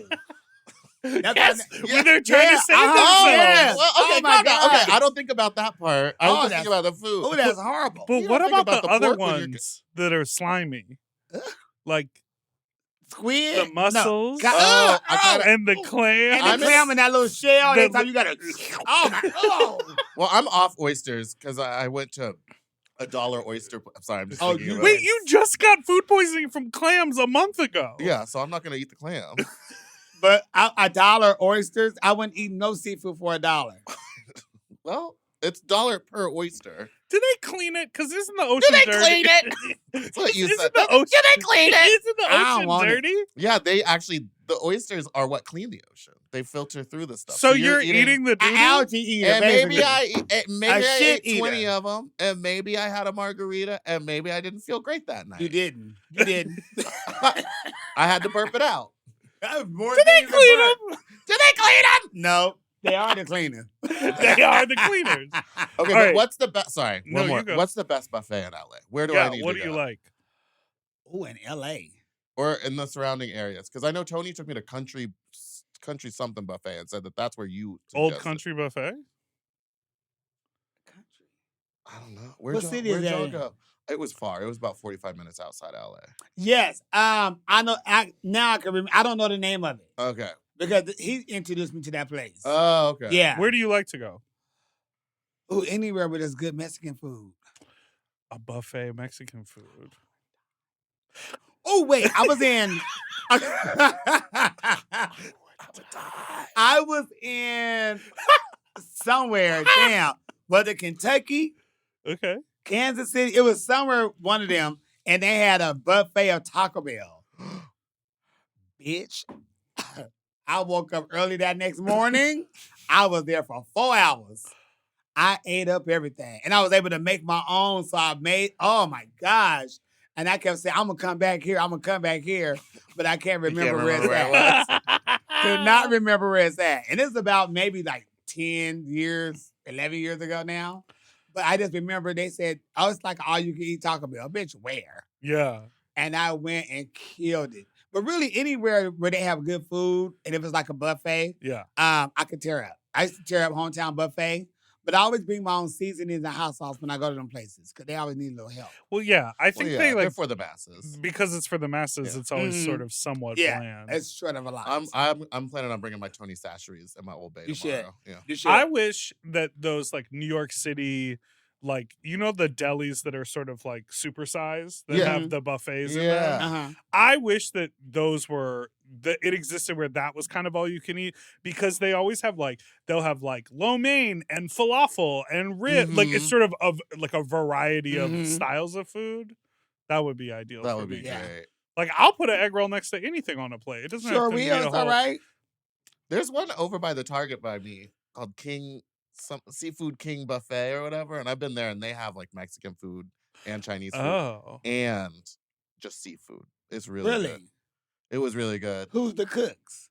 That's Yes, why- when they're trying to save uh-huh. Oh, themselves. yes. well, okay, Oh, my calm down. Okay, God. I don't think about that part. I Oh, just think that's- about the food. Oh, that's horrible. But You what don't think about about the the other pork when you're- ones that are slimy? Ugh. Like Squid? the mussels Oh, I kinda- and the clam. And the I'm clam in that little shell, the- every time you gotta, oh my, oh. Well, I'm off oysters because I went to a $1 oyster. I'm sorry, I'm just Oh, thinking you- about Wait, it. you just got food poisoning from clams a month ago. Yeah, so I'm not going to eat the clam. But $1 oysters, I wouldn't eat no seafood for $1. Well, it's $1 per oyster. Did they clean it? Because isn't the ocean they dirty? clean it? That's what you Isn't said. the ocean, they clean it? Isn't the I don't ocean want it. dirty? Yeah, the oysters are what clean the ocean. They filter through the stuff. So you're eating the An doo-doo? algae eater, And maybe basically. I shit ate 20 eater. of them, and maybe I had a margarita, and maybe I didn't feel great that night. You didn't. You didn't. I had to burp it out. That was more Did they things clean than them? burp. Did they clean them? No, they are the cleaner. They are the cleaners. Okay, All but right. what's the best? Sorry, No, one you more. go. What's the best buffet in LA? Where do I Yeah, need what to do go? you like? Oh, in L.A. Or in the surrounding areas? Because I know Tony took me to country something buffet and said that that's where you Old suggested. Country Buffet? I don't know. Where'd What y'all, city is where'd that y'all in? go? It was far. It was about 45 minutes outside LA. Yes. I know. Now I can remember. I don't know the name of it Okay. because he introduced me to that place. Oh, okay. Yeah. Where do you like to go? Ooh, anywhere where there's good Mexican food. A buffet of Mexican food. Oh wait, I was in. I was in somewhere. Damn, was it Kentucky, Okay. Kansas City? It was somewhere, one of them, and they had a buffet of Taco Bell. Bitch, I woke up early that next morning. I was there for 4 hours. I ate up everything, and I was able to make my own. So I made. Oh my gosh! And I kept saying, "I'm gonna come back here. I'm gonna come back here," but I can't You can't remember where it's remember where it at. Could not remember where it's at, and it's about maybe like 10 years, 11 years ago now. But I just remember they said, "Oh, it's like all you can eat Taco Bell." Bitch, where? Yeah. And I went and killed it. But really, anywhere where they have good food, and if it's like a buffet, Yeah. I could tear up. I used to tear up Hometown Buffet, but I always bring my own seasonings and hot sauce when I go to them places because they always need a little help. Well, yeah. I think Well, yeah, they they're like, for the masses. because it's for the masses, Yeah. it's always Mhm. sort of somewhat Yeah, bland. it's short of a lot. I'm planning on bringing my Tony Sacheries and my Old Bay You should. tomorrow. Yeah. You should. I wish that those like New York City like, you know, the delis that are sort of like supersized that Yeah. have the buffets in Yeah. them. I wish that those were that it existed where that was kind of all you can eat, because they always have like they'll have like lo mein and falafel and rib. Like it's sort of like a variety of styles of food. That would be ideal. That for would be me. great. Like I'll put an egg roll next to anything on a plate. It doesn't Sure have to be will. a It's whole. all right. There's one over by the Target by me called some Seafood King Buffet or whatever, and I've been there, and they have like Mexican food and Chinese food and just seafood. It's really good. It was really good. Who's the cooks?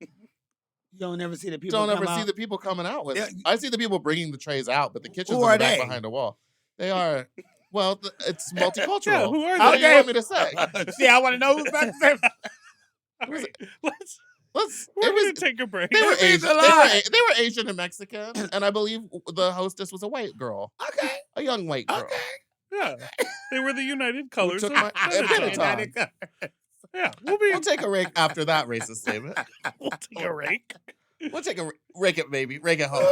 You don't ever see the people. Don't ever see the people coming out with. Yeah. I see the people bringing the trays out, but the kitchen's Who in are the back they? behind the wall. They are. Well, it's multicultural. Yeah, who are What they? do you want me to say? See, I want to know who's about to say. Wait, We're gonna take a break. They were It means Asian. a lot. They were Asian and Mexican, and I believe the hostess was a white girl, Okay. a young white girl. Okay. Yeah, they were the United Colors. took of my- Chinatown. Benetton. Yeah, We'll take a rake after that racist statement. we'll take a rake. We'll take a rake it, baby. Rake it home.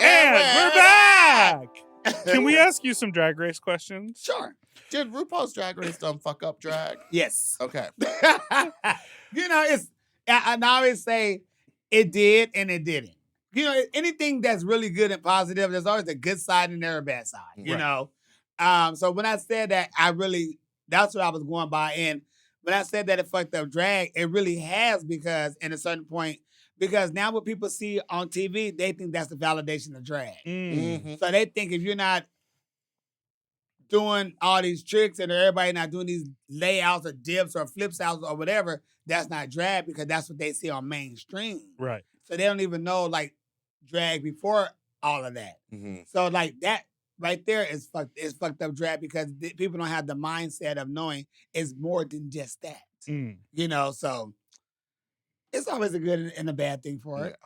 And we're back. Can we ask you some Drag Race questions? Sure. Did RuPaul's Drag Race fuck up drag? Yes. Okay. You know, I always say it did and it didn't. You know, anything that's really good and positive, there's always a good side and there's a bad side, you Right. know? So when I said that, that's what I was going by. And when I said that it fucked up drag, it really has, because in a certain point, because now what people see on TV, they think that's the validation of drag. Mhm. So they think if you're not doing all these tricks and everybody not doing these layouts or dips or flips outs or whatever, that's not drag, because that's what they see on mainstream. Right. So they don't even know like drag before all of that. Mhm. So like that right there is fucked up drag, because people don't have the mindset of knowing it's more than just that. You know, so it's always a good and a bad thing for it.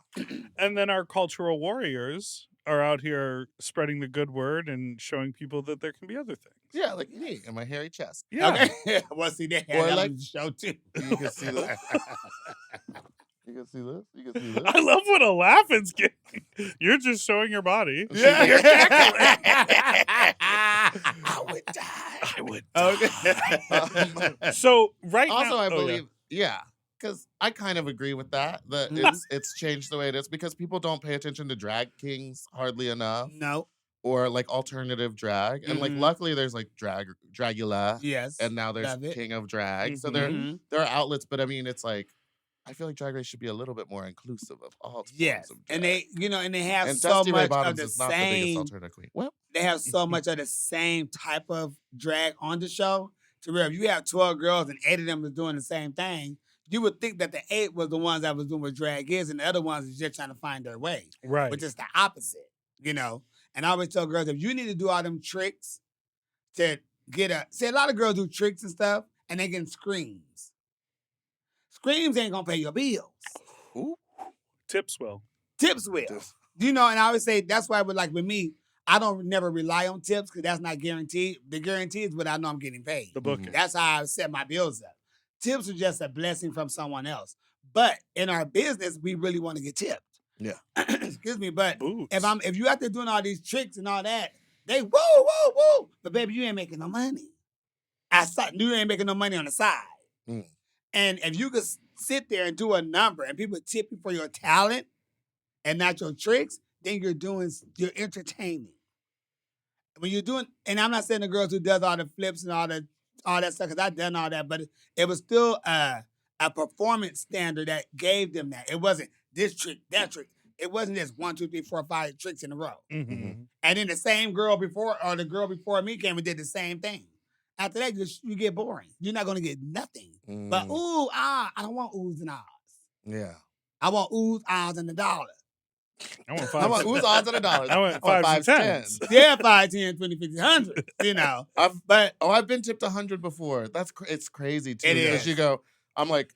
And then our cultural warriors are out here spreading the good word and showing people that there can be other things. Yeah, like me and my hairy chest. Yeah. Okay. Well, see, they had Or that like- on the show too. You can see this. You can see this. You can see this. I love what a laugh is getting. You're just showing your body. Yeah. You're cackling. I would die. I would. Okay. So right Also, now, I oh, yeah. believe, yeah, because I kind of agree with that. That Mhm. it's changed the way it is, because people don't pay attention to drag kings hardly enough, No. or like alternative drag, and like Mhm. luckily there's like Dragula, Yes. and now there's Love it. King of Drag. So Mhm. there are outlets, but I mean, it's like I feel like Drag Race should be a little bit more inclusive of all forms Yes. of drag. And they, you know, and they have and so Dusty Ray much of Bottoms the is not the biggest same. alternative queen. Well, They have so much of the same type of drag on the show. To where if you have 12 girls and 8 of them is doing the same thing, you would think that the 8 was the ones that was doing what drag is, and the other ones is just trying to find their way. Right. Which is the opposite, you know. And I always tell girls, if you need to do all them tricks to get a lot of girls do tricks and stuff, and they getting screams. Screams ain't gonna pay your bills. ooh, Tips will. Tips will. You know, and I always say that's why with me, I don't never rely on tips, because that's not guaranteed. The guarantee is what I know I'm getting paid. The booking. That's how I set my bills up. Tips are just a blessing from someone else. But in our business, we really want to get tipped. Yeah. Excuse me, but Boots. if you out there doing all these tricks and all that, they whoa. But baby, you ain't making no money. You ain't making no money on the side. Mm. And if you could sit there and do a number and people tip you for your talent and not your tricks, then you're entertaining. When you're doing, and I'm not saying the girls who does all the flips and all that stuff, because I've done all that, but it was still a performance standard that gave them that. It wasn't this trick, that trick. It wasn't just 1, 2, 3, 4, 5 tricks in a row. Mhm. And then the same girl before, or the girl before me came and did the same thing. After that, you get boring. You're not going to get nothing. But ooh, I don't want oohs and ahs. yeah. I want oohs, ahs, and $1. I want I five. want who's odds on $1? I want 5s and 10s. Yeah, 5, 10, 20, 50, 100, you know. I've been tipped 100 before. It's crazy too. It Because is. you go, I'm like,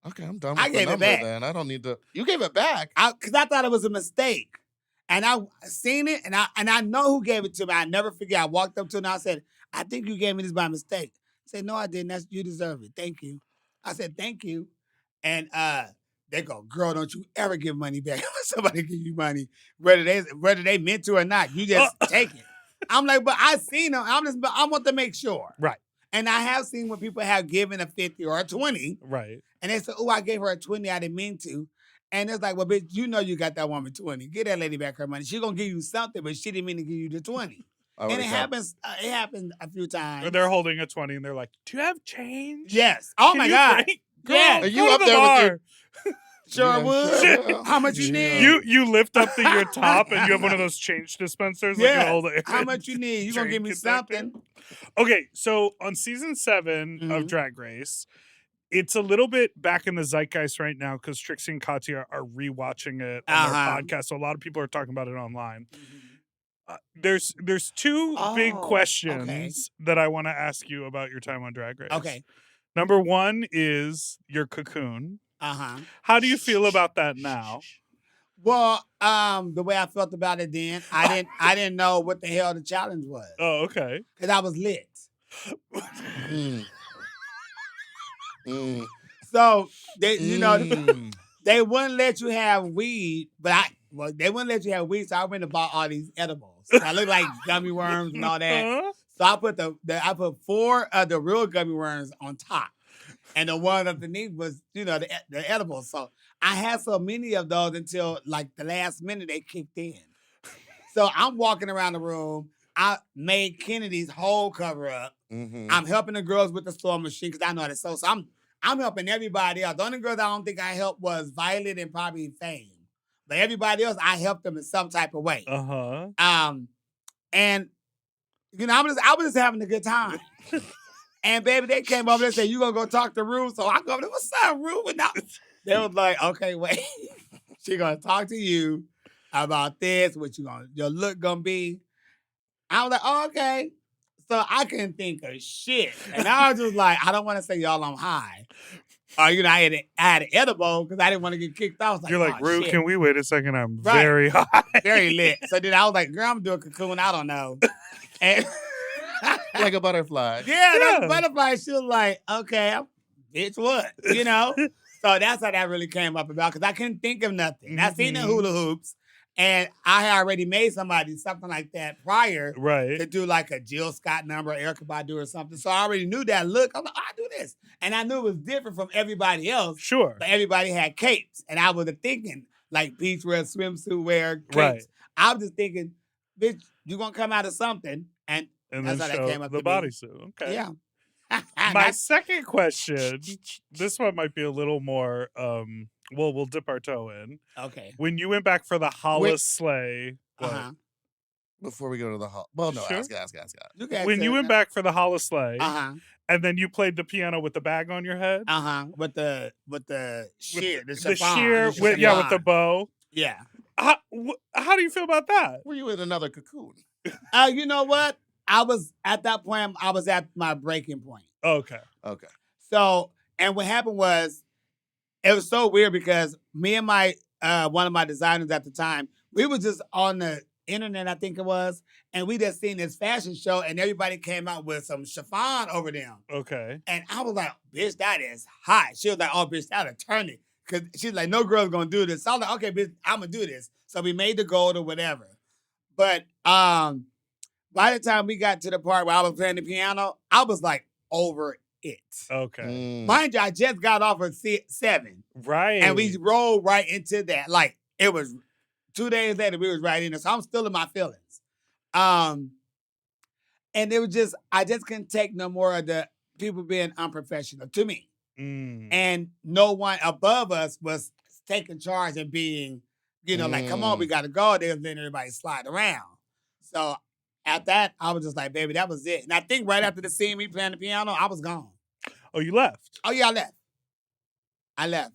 okay, I'm done with I the gave it number back. then. I don't need to. You gave it back. Because I thought it was a mistake. And I seen it, and I know who gave it to me. I never forget. I walked up to her and I said, I think you gave me this by mistake. I said, no, I didn't. You deserve it. Thank you. I said, thank you. And they go, girl, don't you ever give money back. Somebody give you money, whether they meant to or not. You just take it. I'm like, but I seen them. I want to make sure. Right. And I have seen when people have given a 50 or a 20. Right. And they say, oh, I gave her a 20. I didn't mean to. And it's like, well, bitch, you know you got that woman 20. Give that lady back her money. She gonna give you something, but she didn't mean to give you the 20. And it happens. It happened a few times. They're holding a 20 and they're like, "Do you have change?" Yes. Oh Can my you God. break? Yeah. Are Go you to up the there with bar. your- Sure Yeah, would. sure. How much you need? You lift up your top and you have one of those change dispensers. Like Yeah. you hold it. How much you need? You gonna give me Drink it back there. something? Okay, so on season 7 of Mhm. Drag Race, it's a little bit back in the zeitgeist right now because Trixie and Katya are rewatching it on their podcast. So a lot of people are talking about it online. There's two big Oh, questions that I want to ask you about your time on Drag Race. Okay. Number one is your cocoon. Uh-huh. How do you feel about that now? Well, the way I felt about it then, I didn't know what the hell the challenge was. Oh, okay. Because I was lit. Mm. Mm. So they, Mm. they wouldn't let you have weed, but they wouldn't let you have weed, so I went and bought all these edibles. I look like gummy worms and all that. Huh? So I put 4 of the real gummy worms on top, and the one underneath was, the edibles. So I had so many of those until like the last minute they kicked in. So I'm walking around the room. I made Kennedy's whole cover up. Mhm. I'm helping the girls with the sewing machine because I know how to sew. So I'm helping everybody else. The only girls I don't think I helped was Violet and probably Fame. But everybody else, I helped them in some type of way. Uh-huh. And I was just having a good time. And baby, they came over and said, "You gonna go talk to Rue?" So I go over there, "What's up, Rue?" And they was like, "Okay, wait, she gonna talk to you about this. What your look gonna be?" I was like, "Oh, okay." So I couldn't think of shit, and I was just like, "I don't want to say y'all I'm high." Or I had an edible because I didn't want to get kicked off. You're like, "Oh, Rue, shit." can we wait a second? I'm Right. very high. Very lit. So then I was like, "Girl, I'm doing cocoon. I don't know." And Like a butterfly. yeah, that's Yeah. a butterfly. She was like, "Okay, bitch, what?" So that's how that really came up about because I couldn't think of nothing. I seen the Mhm. hula hoops, and I had already made somebody something like that prior Right. to do like a Jill Scott number, Erykah Badu or something. So I already knew that look. I'm like, I do this, and I knew it was different from everybody else. Sure. But everybody had capes, and I was thinking like beach wear, swimsuit wear, capes. Right. I was just thinking, bitch, you gonna come out of something, and And that's then how that show came up the to be. bodysuit. Okay. yeah. My second question, this one might be a little more, we'll dip our toe in. Okay. When you went back for the Hollis Wait. Sleigh, what? Uh-huh. Before we go to the hall. Well, no, Sure. ask. You guys When you went back for the Hollis Sleigh, Uh-huh. and then you played the piano with the bag on your head, Uh-huh. With the sheer, the the chiffon. sheer, the with the chiffon. bow. Yeah. How do you feel about that? Were you in another cocoon? You know what? I was at that point, I was at my breaking point. Okay. Okay. So, and what happened was, it was so weird because me and my one of my designers at the time, we was just on the internet, I think it was, and we just seen this fashion show, and everybody came out with some chiffon over them. Okay. And I was like, bitch, that is hot. She was like, oh, bitch, that'll turn it. Because she's like, no girl's going to do this. So I was like, okay, bitch, I'm going to do this. So we made the gold or whatever. But by the time we got to the part where I was playing the piano, I was like over it. Okay. Mm. Mind you, I just got off of 7. Right. And we rolled right into that. Like, it was 2 days later, we was right in there. So I'm still in my feelings. And it was just, I just couldn't take no more of the people being unprofessional to me. Mm. And no one above us was taking charge and being, like, come on, we got to go. They was letting everybody slide around. So at that, I was just like, baby, that was it. And I think right after the scene, me playing the piano, I was gone. Oh, you left. Oh, yeah, I left.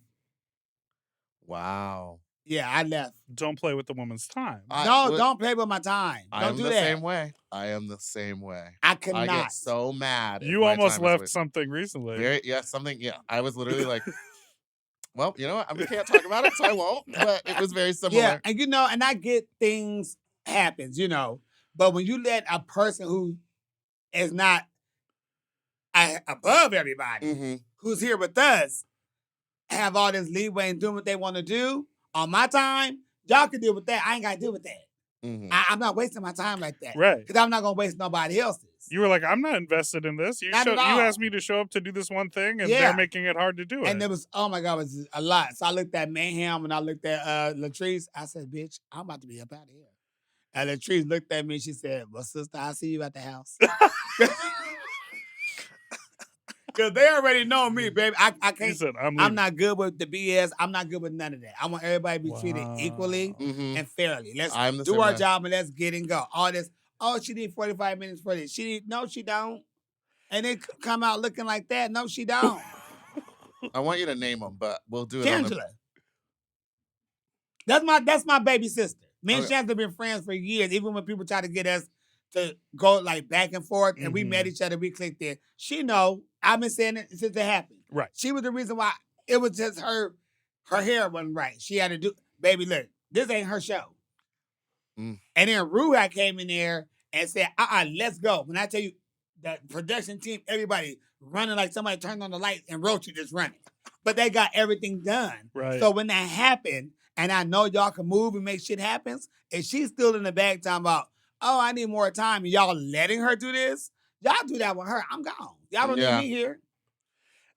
Wow. Yeah, I left. Don't play with the woman's time. Don't play with my time. I Don't am do the that. same way. I am the same way. I could I not. get so mad. if You my almost time is left wasted. something recently. Something. Yeah, I was literally like, Well, you know what? We can't talk about it, so I won't. But it was very similar. Yeah, and and I get things happens, but when you let a person who is not above everybody, Mm-hmm. who's here with us, have all this leeway and doing what they want to do on my time, y'all can deal with that. I ain't got to deal with that. Mm-hmm. I'm not wasting my time like that. Right. Because I'm not going to waste nobody else's. You were like, I'm not invested in this. You Not at all. asked me to show up to do this one thing, and Yeah. they're making it hard to do it. And it was, oh my God, it was a lot. So I looked at Mayhem and I looked at Latrice. I said, bitch, I'm about to be up out of here. And Latrice looked at me and she said, well, sister, I'll see you at the house. Because they already know me, baby. I He can't. said, I'm not good with the BS. I'm not good with none of that. I want everybody to be treated equally Mm-hmm. and fairly. Let's I'm the do same our way. job and let's get and go. All this, oh, she need 45 minutes for this. No, she don't. And they come out looking like that. No, she don't. I want you to name them, but we'll do it on the... Angela. That's my baby sister. Me and Okay. Shanta have been friends for years. Even when people try to get us to go like back and forth, and we met each other, we clicked in. She know I've been saying it since it happened. Right. She was the reason why it was just her hair wasn't right. She had to do, baby, look, this ain't her show. Mm. And then Ruha came in there and said, let's go. When I tell you, the production team, everybody running like somebody turned on the light and Roach just running. But they got everything done. Right. So when that happened, and I know y'all can move and make shit happen, and she's still in the back talking about, oh, I need more time, and y'all letting her do this, y'all do that with her. I'm gone. Y'all don't need me here.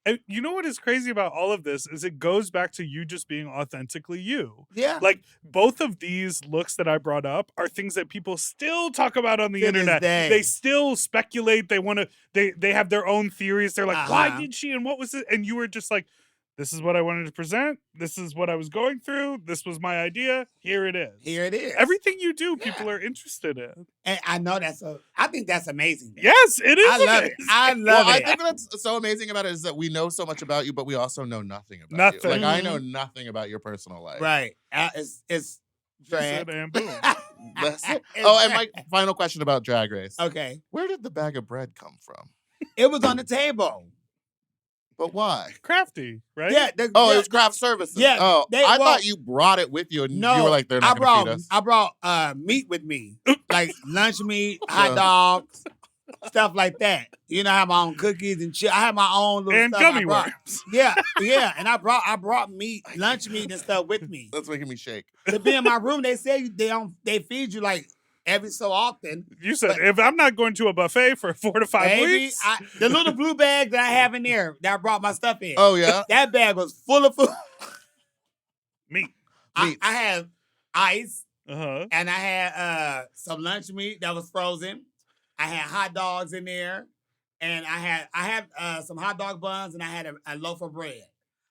And you know what is crazy about all of this is it goes back to you just being authentically you. Yeah. Like both of these looks that I brought up are things that people still talk about on the To this internet. day. They still speculate. They want to. They have their own theories. They're like, why Uh-huh. did she? And what was it? And you were just like, this is what I wanted to present. This is what I was going through. This was my idea. Here it is. Here it is. Everything you do, Yeah. people are interested in. And I know I think that's amazing. Yes, it is. I love it. amazing. I love I it. think what's so amazing about it is that we know so much about you, but we also know nothing about Nothing. you. Like, I know nothing about your personal life. Right. It's She drag. said, and boom. That's it. It's Oh, and drag. my final question about Drag Race. Okay. Where did the bag of bread come from? It was on the table. But why? Crafty, right? Yeah. Oh, yeah, it was craft services. Yeah, Oh, well, I thought you brought it with you and No, you were like, they're not going to feed us. I brought meat with me, like lunch meat, hot Yeah. dogs, stuff like that. I have my own cookies and shit. I have my own little And stuff I gummy brought. worms. Yeah, and I brought meat, lunch meat and stuff with me. That's making me shake. To be in my room, they say they feed you like every so often. You said, But- if I'm not going to a buffet for 4 to 5 Baby, weeks, the little blue bag that I have in there that I brought my stuff in. Oh, yeah? That bag was full of food. meat. Meats. I had ice. Uh-huh. And I had some lunch meat that was frozen. I had hot dogs in there, and I had some hot dog buns, and I had a loaf of bread.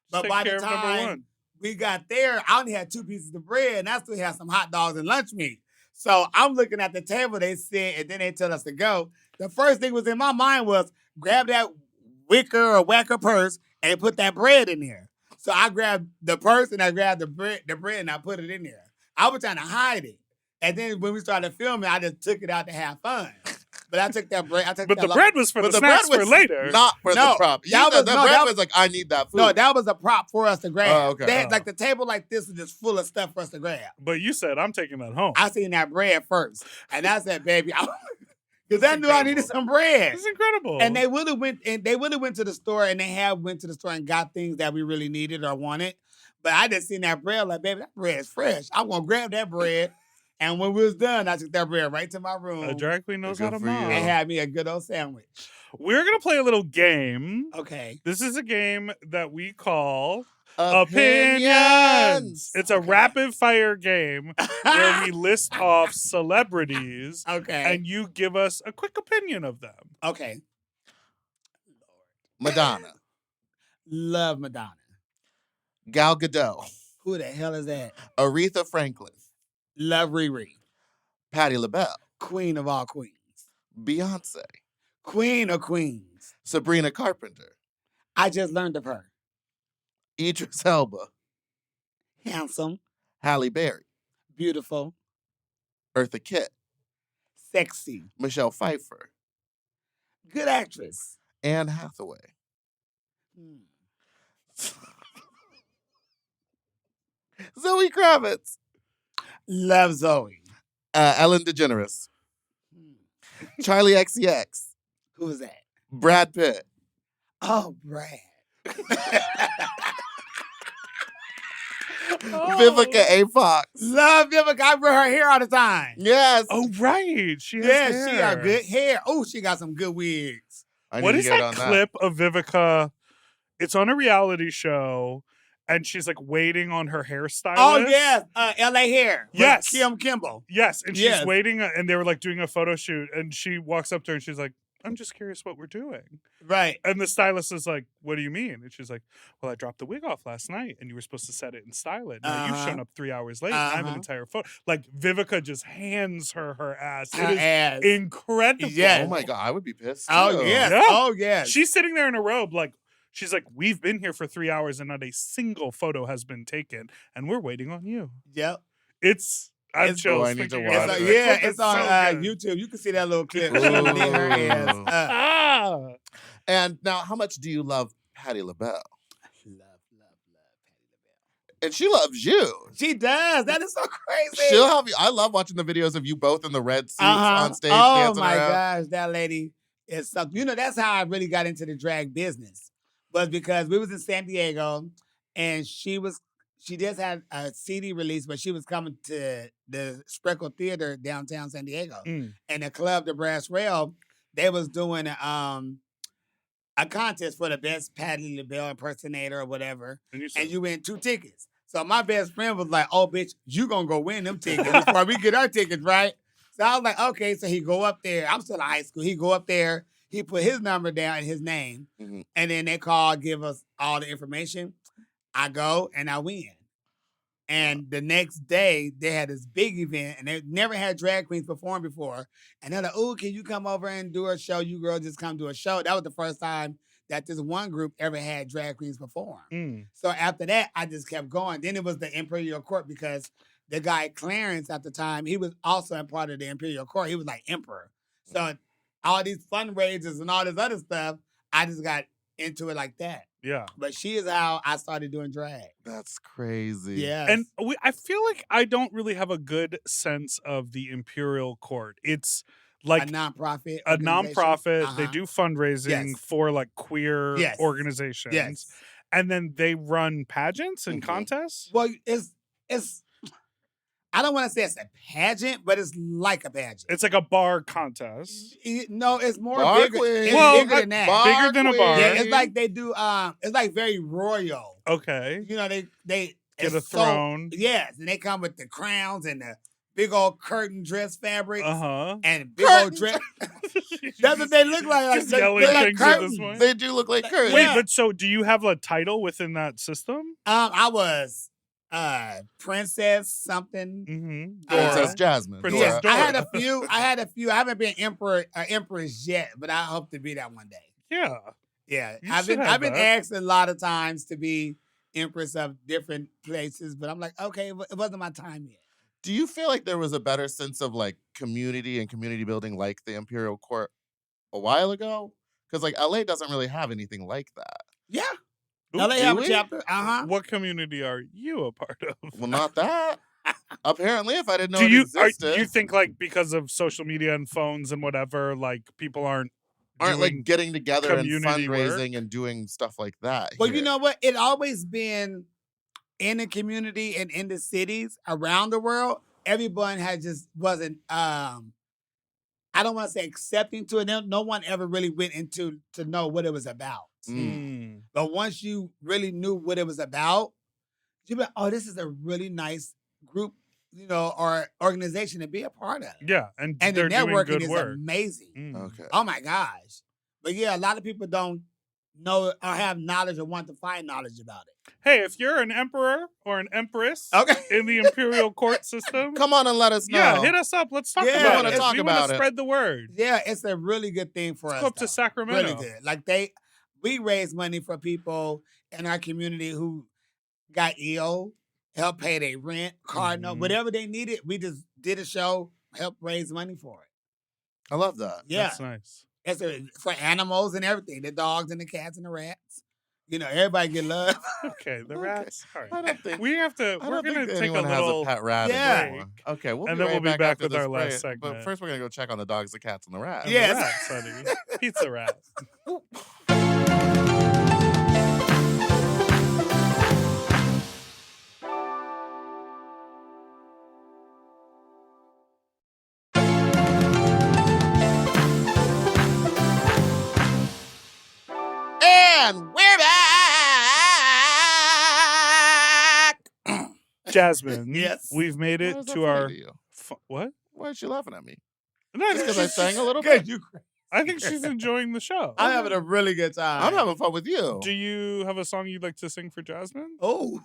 But Take by care the of number time one. we got there, I only had 2 pieces of bread, and I still had some hot dogs and lunch meat. So I'm looking at the table. They said, and then they tell us to go. The first thing was in my mind was grab that wicker or whacker purse and put that bread in there. So I grabbed the purse and I grabbed the bread, and I put it in there. I was trying to hide it. And then when we started filming, I just took it out to have fun. But I took that bread. But the bread was for But the the bread snacks for was later. Not for No, the prop. that The was- bread no, that- was like, I need that food. No, that was a prop for us to grab. Oh, okay. They had, Oh. like the table like this was just full of stuff for us to grab. But you said, I'm taking that home. I seen that bread first. And I said, baby, because I knew I needed some bread. It's incredible. And they would have went to the store and went to the store and got things that we really needed or wanted. But I just seen that bread like, baby, that bread is fresh. I'm gonna grab that bread. And when we was done, I took that bread right to my room A drag queen knows Good how to for you. mom. and had me a good old sandwich. We're going to play a little game. Okay. This is a game that we call Opinions. It's a rapid fire game where we list off celebrities Okay. and you give us a quick opinion of them. Okay. Madonna. Love Madonna. Gal Gadot. Who the hell is that? Aretha Franklin. Love Riri. Patti LaBelle. Queen of all queens. Beyonce. Queen of queens. Sabrina Carpenter. I just learned of her. Idris Elba. Handsome. Halle Berry. Beautiful. Eartha Kitt. Sexy. Michelle Pfeiffer. Good actress. Anne Hathaway. Zoe Kravitz. Love Zoe. Ellen DeGeneres. Charlie XCX. Who is that? Brad Pitt. Oh, Brad. Vivica A. Fox. Love Vivica. I wear her hair all the time. Yes. Oh, right. She has Yeah, hair. she got good hair. Oh, she got some good wigs. I What need is to get that on clip of Vivica? It's on a reality show, and she's like waiting on her hairstylist. Oh, yes. L.A. Hair. with Yes. Kim Kimball. Yes, and she's Yes. waiting, and they were like doing a photo shoot, and she walks up to her and she's like, I'm just curious what we're doing. Right. And the stylist is like, what do you mean? And she's like, well, I dropped the wig off last night, and you were supposed to set it and style it. Now you've shown up 3 hours late, and I have an entire photo. Like, Vivica just hands her ass. Her It is ass. incredible. Yes. Oh my God, I would be pissed. Oh, too. yes. Yeah. Oh, yes. She's sitting there in a robe, like, she's like, we've been here for 3 hours, and not a single photo has been taken, and we're waiting on you. Yep. I'm It's- chills Oh, I need to thinking watch about it. it. Yeah, it's so on good. YouTube. You can see that little clip. Ooh. She did her ass up. Ah. And now, how much do you love Patti LaBelle? Love Patti LaBelle. And she loves you. She does. That is so crazy. She'll have you. I love watching the videos of you both in the red suits on stage Oh dancing my around. gosh, that lady is something. You know, that's how I really got into the drag business. Was because we was in San Diego, and she just had a CD release, but she was coming to the Spreckle Theater downtown San Diego, Mm. and the club, the Brass Rail, they was doing a contest for the best Patti LaBelle impersonator or whatever, and you win 2 tickets. So my best friend was like, "Oh, bitch, you gonna go win them tickets before we get our tickets, right?" So I was like, "Okay." So he go up there. I'm still in high school. He go up there. He put his number down and his name, Mhm. and then they call, give us all the information. I go and I win. And the next day they had this big event, and they never had drag queens perform before. And they're like, "Oh, can you come over and do a show? You girls just come do a show." That was the first time that this one group ever had drag queens perform. Mm. So after that, I just kept going. Then it was the Imperial Court, because the guy Clarence at the time, he was also a part of the Imperial Court. He was like emperor. So all these fundraisers and all this other stuff, I just got into it like that. Yeah. But she is how I started doing drag. That's crazy. Yeah. And I feel like I don't really have a good sense of the Imperial Court. It's like a nonprofit. a organization. nonprofit. They Uh-huh. do fundraising Yes. for like queer Yes. organizations. Yes. And then they run pageants and Mhm. contests. Well, it's I don't want to say it's a pageant, but it's like a pageant. It's like a bar contest. No, it's more Bar bigger. queen. It's Well, bigger than that. bar Bigger than a queen. bar. Yeah, it's like they do. It's like very royal. Okay. You know, they Get a it's so- throne. Yes, and they come with the crowns and the big old curtain dress fabrics Uh-huh. and big old Curtain dress. That's what they look like. Just They're yelling like things at this curtains. point. They do look like curtains. Wait, Yeah. but so do you have a title within that system? I was princess something. Mm-hmm. Princess Jasmine. Princess Dora. Dora. I had a few. I haven't been empress yet, but I hope to be that one day. Yeah. Yeah, You I've should been have I've been that. asked a lot of times to be empress of different places, but I'm like, okay, it wasn't my time yet. Do you feel like there was a better sense of like community and community building like the Imperial Court a while ago? Because like LA doesn't really have anything like that. Yeah, Ooh, now they do have a we? chapter. What community are you a part of? Well, not that. Apparently, if I didn't know Do it you existed, do you think like because of social media and phones and whatever, like people aren't like doing getting together and community fundraising work? and doing stuff like that. Well, here. you know what? It always been in the community and in the cities around the world. Everyone had just wasn't. I don't want to say accepting to it. No one ever really went into to know what it was about. Mm. But once you really knew what it was about, you'd be like, oh, this is a really nice group, you know, or organization to be a part of. Yeah, and And the they're doing networking good is work. amazing. Mm. Okay. Oh my gosh. But yeah, a lot of people don't know or have knowledge or want to find knowledge about it. Hey, if you're an emperor or an empress Okay. in the imperial court system, Come on and let us know. yeah, hit us up. Let's talk Yeah, about we wanna it. talk we about want it. to spread the word. Yeah, it's a really good thing for Let's us. go up to though. Sacramento. Really good. Like we raise money for people in our community who got ill, help pay their rent, car note, Mhm. whatever they needed. We just did a show, help raise money for it. I love that. Yeah. That's nice. For animals and everything, the dogs and the cats and the rats. everybody get love. Okay, the Okay. rats. All I right. don't think. We have to. I We're don't think gonna take a anyone little. has a pet rat Yeah. anymore. Okay, we'll And be then right we'll be back after with this our last break. segment. But first, we're gonna go check on the dogs, the cats, and the rats. And Yes. the rats, honey. Pizza rat. And we're back. Jasmine. Yes. We've made Why it is that to funny our. to you? What? Why is she laughing at me? No, I Just think because I she's sang a little Good, bit? you. I think she's enjoying the show. I'm having a really good time. I'm having fun with you. Do you have a song you'd like to sing for Jasmine? Oh,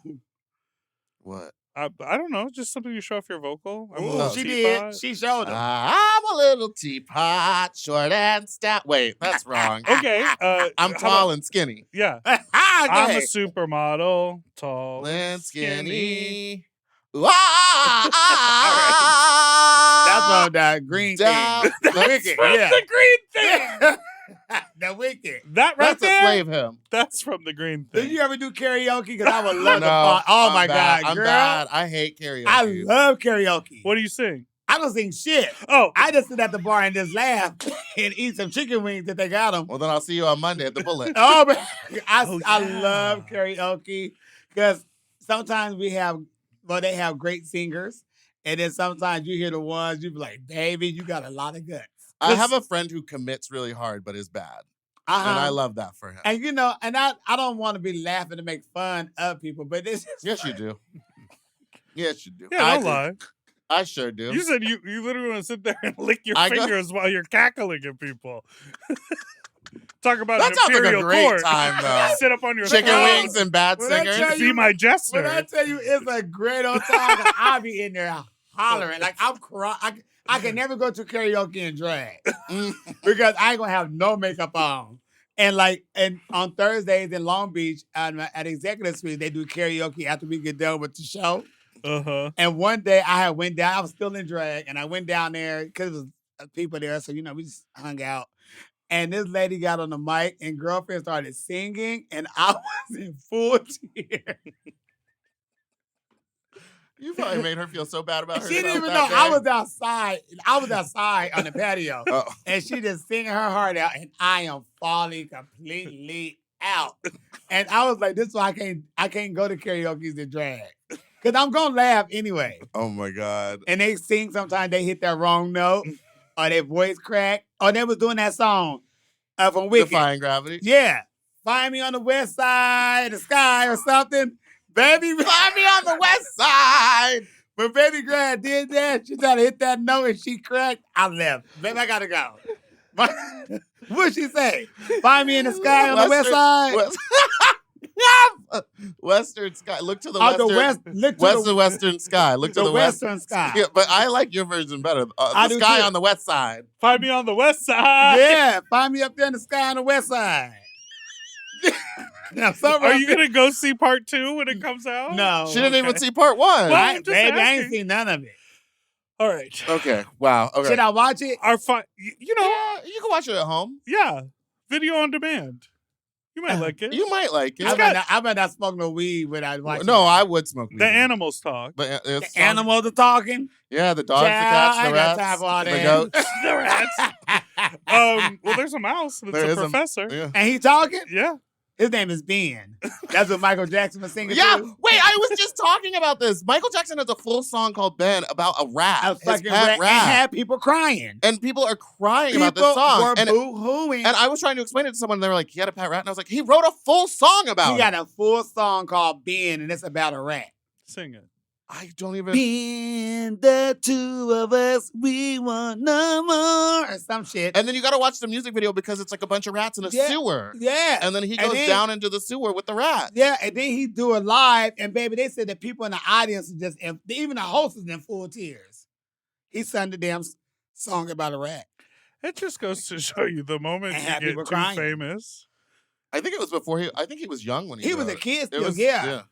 What? I don't know, just something to show off your vocal. I'm a Ooh, little she teapot. did. She showed him. I'm a little teapot, short and stout. Wait, that's wrong. Okay. I'm how tall about- and skinny. Yeah. I'm a Okay. supermodel, tall And skinny. skinny. That's from the green Down- thing. The wicked. From Yeah. the green thing. The wicked. That right That's a there. slave hymn. That's from the green thing. Did you ever do karaoke? Because I would love to. No, Oh I'm my bad. God, I'm girl! bad. I hate karaoke. I love karaoke. What do you sing? I don't sing shit. Oh, I just sit at the bar and just laugh and eat some chicken wings if they got them. Well, then I'll see you on Monday at the Bullet. Oh, man. I yeah. love karaoke because sometimes they have great singers. And then sometimes you hear the ones, you be like, baby, you got a lot of guts. I have a friend who commits really hard but is bad. Uh-huh. And I love that for him. And I don't want to be laughing to make fun of people, but this is Yes, you do. Yes, you do. yeah, I don't do. lie. I sure do. You said you literally want to sit there and lick your I go- fingers while you're cackling at people. Talk about That an sounds like a imperial great court. time, though. Sit up on your Chicken throne. wings and bad When I singers. tell Be my when jester. I tell you it's a great old time, I'll be in there hollering. Like I'm crying. I can never go to karaoke and drag because I ain't gonna have no makeup on. And on Thursdays in Long Beach at Executive Suite, they do karaoke after we get done with the show. Uh-huh. And one day I went down, I was still in drag, and I went down there because there was people there, so we just hung out. And this lady got on the mic, and girlfriend started singing, and I was in full tears. You probably made her feel so bad about herself. She didn't even know that I day. was outside. I was outside on the patio, Oh. and she just singing her heart out, and I am falling completely out. And I was like, "This is why I can't go to karaoke's and drag, because I'm gonna laugh anyway." Oh my God. And they sing sometimes they hit that wrong note, or their voice crack, or they was doing that song from Wicked. Defying gravity. Yeah, find me on the west side of the sky or something, baby. Find me on the west side. When Baby Grad did that, she tried to hit that note and she cracked. I left. Baby, I gotta go. What'd she say? Find me in the sky on the west side. Western sky. Look to the Oh, western. look to The western sky. Look to the the west. western sky. Yeah, but I like your version better. I The do sky too. on the west side. Find me on the west side. Yeah, find me up there in the sky on the west side. Now, Are you gonna go see part 2 when it comes out? No. She didn't even okay. see part 1. Well, I, I'm just baby, I ain't asking. seen none of it. All right. Okay. Wow. Okay. Should I watch it? Our you know, Yeah, you can watch it at home. yeah, video on demand. You might like it. You might like it. I might not smoke no weed when I watch No, it. I would smoke weed. The animals talk. But The it's animals are talking. Yeah, the dogs, Child, the cats, I the ain't got rats, time for all the that. goats. The rats. Well, there's a mouse. And it's There a is professor. Yeah. And he talking? Yeah. His name is Ben. That's what Michael Jackson was singing. Yeah, to. wait, I was just talking about this. Michael Jackson has a full song called Ben about a rat. A his fucking pet rat. rat. And had people crying. And people are crying People about this song. were And, boo-hooing. and I was trying to explain it to someone, and they were like, he had a pet rat. And I was like, he wrote a full song about he it. got a full song called Ben, and it's about a rat. Sing it. I don't even. Ben, the two of us, we want no more. Or some shit. And then you got to watch the music video because it's like a bunch of rats in a Yeah. sewer. Yeah. And then he And goes then- down into the sewer with the rat. Yeah, and then he do it live, and baby, they said that people in the audience are just, even the host is in full tears. He sung the damn song about a rat. It just goes to show you the moment And you have get people too crying. famous. I think it was before I think he was young when he He was wrote a it. kid It still, was, yeah.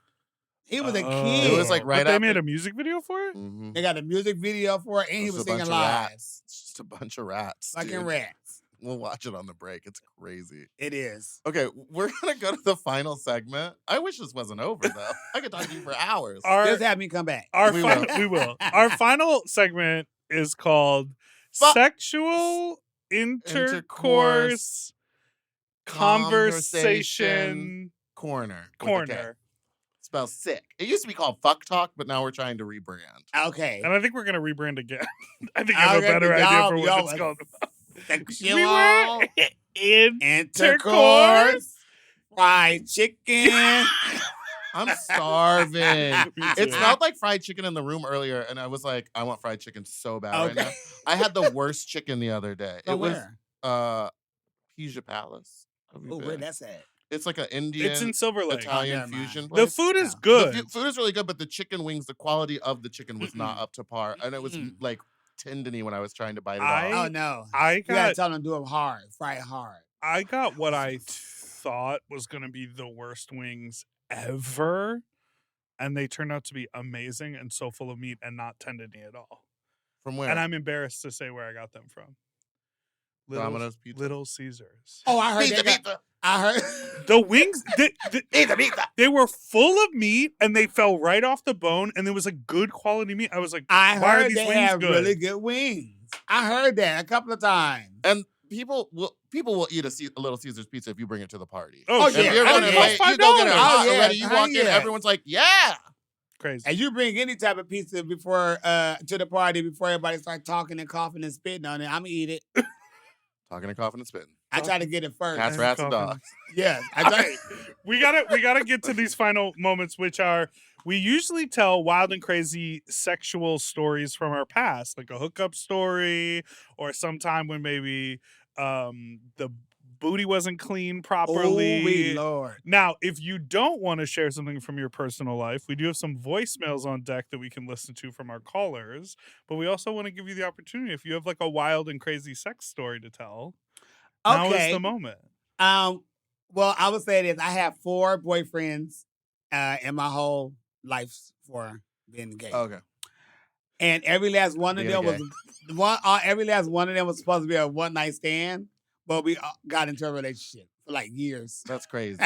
He was a Oh. kid. It was like right But they after- made a music video for it? Mhm. They got a music video for it, and he It's was a bunch singing of live. rats. It's just a bunch of rats. Fucking dude. rats. We'll watch it on the break. It's crazy. It is. Okay, we're gonna go to the final segment. I wish this wasn't over though. I could talk to you for hours. Just have me come back. We will. We will. Our final segment is called Sexual Intercourse Conversation Corner. Corner. Spells sick. It used to be called Fuck Talk, but now we're trying to rebrand. Okay. And I think we're going to rebrand again. I think I have a better idea for what it's called. Sexual Intercourse. Fried chicken. I'm starving. Me It too. smelled like fried chicken in the room earlier, and I was like, I want fried chicken so bad right now. I had the worst chicken the other day. From It was where? Pisa Palace. Have you Oh, been? where that's at? It's like an Indian It's in Silver Lake. Italian never mind. fusion The place. food is No. good. The food is really good, but the chicken wings, the quality of the chicken was not up to par. And it was like tendony when I was trying to bite it off. Oh, no. I You gotta got tell them to do them hard. Fry it hard. what I thought was going to be the worst wings ever. And they turned out to be amazing and so full of meat and not tendony at all. From where? And I'm embarrassed to say where I got them from. Domino's Pizza. Little Caesars. Oh, I heard Pizza. I heard. The wings, Pizza. they were full of meat and they fell right off the bone and there was a good quality meat. I was like, I why are heard these they wings have good? really good wings. I heard that a couple of times. And people will eat a Little Caesars pizza if you bring it to the party. Oh, yeah. If you're Oh, running yeah. late, you go get it $5. hot Oh, yeah. already. You walk in, Yeah. everyone's like, yeah. Crazy. And you bring any type of pizza before to the party before everybody starts talking and coughing and spitting on it, I'm gonna eat it. Talking and coughing and spitting. I try to get it first. Cats, rats, and dogs. Yes. I try. we gotta get to these final moments, which are we usually tell wild and crazy sexual stories from our past, like a hookup story, or sometime when maybe the booty wasn't clean properly. Oh, Lord. Now, if you don't want to share something from your personal life, we do have some voicemails on deck that we can listen to from our callers. But we also want to give you the opportunity, if you have like a wild and crazy sex story to tell, now is the moment. Well, I would say this. I have 4 boyfriends in my whole life for being gay. Okay. And every last one of Being them every last one of them was supposed to be a one-night stand, but we got into a relationship for like years. That's crazy.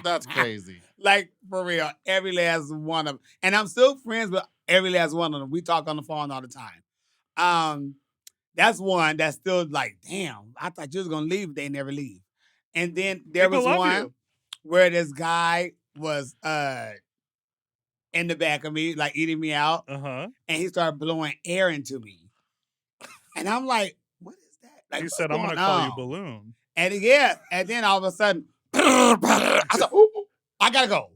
That's crazy. Like, for real, every last one of them. And I'm still friends with every last one of them. We talk on the phone all the time. That's one that's still like, damn, I thought you was going to leave. They never leave. And then there People was love one you. where this guy was in the back of me, like eating me out. Uh-huh. And he started blowing air into me. And I'm like, what is that? Like, He what's said, I'm going to going call you on? Balloon. And then all of a sudden, I said, ooh, I gotta go.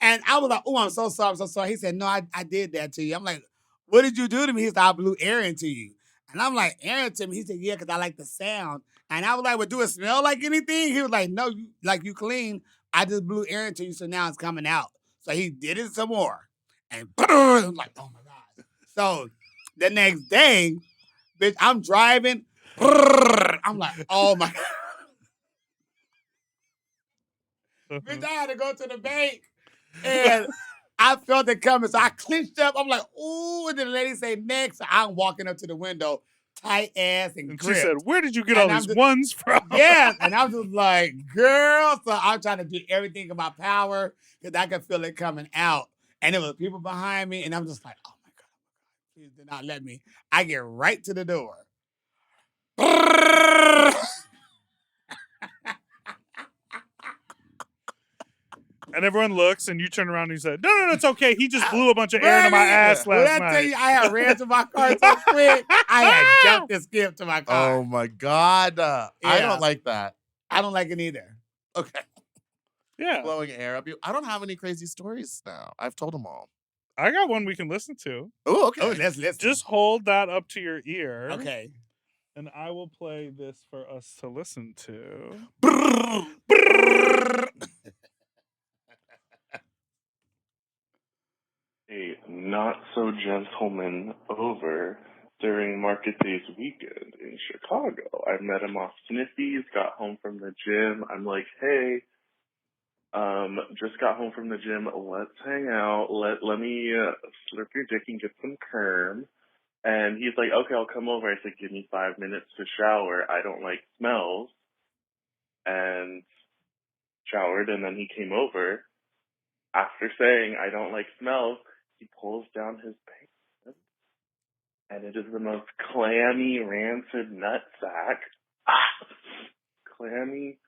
And I was like, oh, I'm so sorry, I'm so sorry. He said, no, I did that to you. I'm like, what did you do to me? He said, I blew air into you. And I'm like, air into me? He said, yeah, because I like the sound. And I was like, well, do it smell like anything? He was like, no, you clean. I just blew air into you, so now it's coming out. So he did it some more. And I'm like, oh my God. So the next day, bitch, I'm driving. I'm like, oh my God. Bitch, I had to go to the bank. And I felt it coming. So I clenched up. I'm like, ooh. And then the lady say next. So I'm walking up to the window, tight ass and And gripped. she said, where did you get And all I'm these just- ones from? Yes. And I'm just like, girl. So I'm trying to do everything in my power because I could feel it coming out. And there was people behind me. And I'm just like, oh my God. Please do not let me. I get right to the door. And everyone looks, and you turn around and you said, no, it's okay. He just blew a bunch of air into my ass When last I tell night. you, I had ran to my car so quick. I had jumped and skipped to my car. Oh my God. I Yeah. don't like that. I don't like it either. Okay. Yeah. Blowing air up you. I don't have any crazy stories now. I've told them all. I got one we can listen to. Oh, okay. Oh, let's listen. Just hold that up to your ear. Okay. And I will play this for us to listen to. A not-so-gentleman over during Market Days weekend in Chicago. I met him off Sniffy's, got home from the gym. I'm like, hey, just got home from the gym. Let's hang out. Let me slurp your dick and get some kerm. And he's like, okay, I'll come over. I said, give me 5 minutes to shower. I don't like smells. And showered, and then he came over. After saying, I don't like smells, he pulls down his pants, and it is the most clammy, rancid nutsack. Clammy.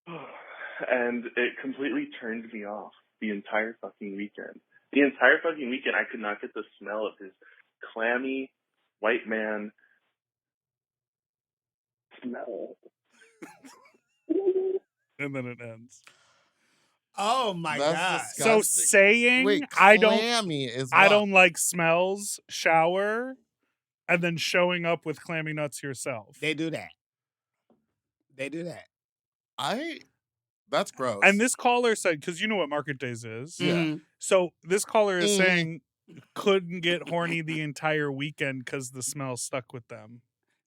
And it completely turned me off the entire fucking weekend. The entire fucking weekend, I could not get the smell of his clammy white man smell. And then it ends. Oh my That's God. So disgusting. saying Wait, I don't clammy is I what? don't like smells, shower, and then showing up with clammy nuts yourself. They do that. They do that. That's gross. And this caller said, because you know what Market Days is. Yeah. Mhm. So this caller is Mhm. saying couldn't get horny the entire weekend because the smell stuck with them.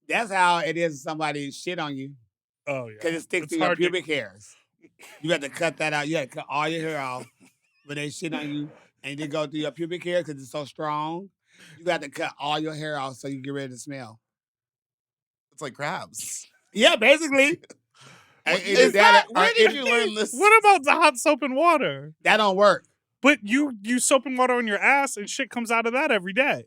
That's how it is if somebody shit on you. Oh, yeah. Because it sticks It's to your hard to- pubic hairs. You got to cut that out. You got to cut all your hair off when they shit on you. And they go through your pubic hair because it's so strong. You got to cut all your hair off so you get rid of the smell. It's like crabs. Yeah, basically. Is that, where did you learn this? What about the hot soap and water? That don't work. But you use soap and water on your ass and shit comes out of that every day.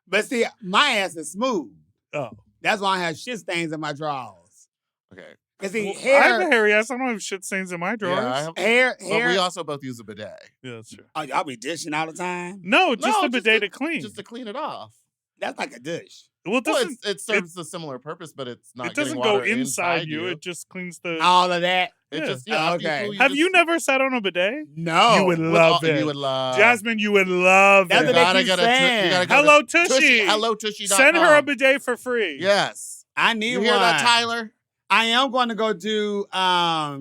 But see, my ass is smooth. Oh. That's why I have shit stains in my drawers. Okay. Because see, Well, I have a hair, hairy ass. I don't have shit stains in my drawers. Yeah, I have, hair, but we hair. also both use a bidet. Yeah, that's true. Oh, y'all be dishing all the time? No, just No, a bidet to clean. Just to clean it off. That's like a dish. Well, it Well, doesn't, it serves a similar purpose, but it's not it doesn't getting go water inside you. It just cleans the... All of that. It Yeah. just, Oh, after okay. you Have you never sat on a bidet? No. You would love it. You would love. Jasmine, you would love That's it. what they keep saying. You gotta go Hello, to Tushy. Hello, Tushy.com. Send her a bidet for free. Yes. I need You one. hear that, Tyler? I am going to go do, oh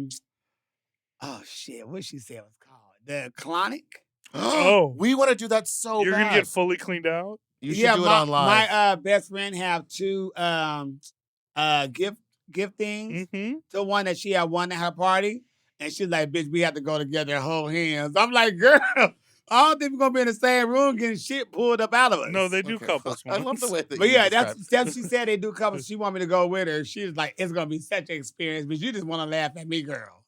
shit, what she said it was called? The colonic? Oh. We want to do that so You're bad. going to get fully cleaned out? You should do it on live. My best friend have two gift things. Mm-hmm. The one that she had one at her party, and she's like, bitch, we have to go together and hold hands. I'm like, girl, I don't think we're going to be in the same room getting shit pulled up out of us. No, they do Okay, couples I love ones. the way that But you yeah, describe that's what she said they do couples. She want me to go with her. She was like, it's going to be such an experience, but you just want to laugh at me, girl.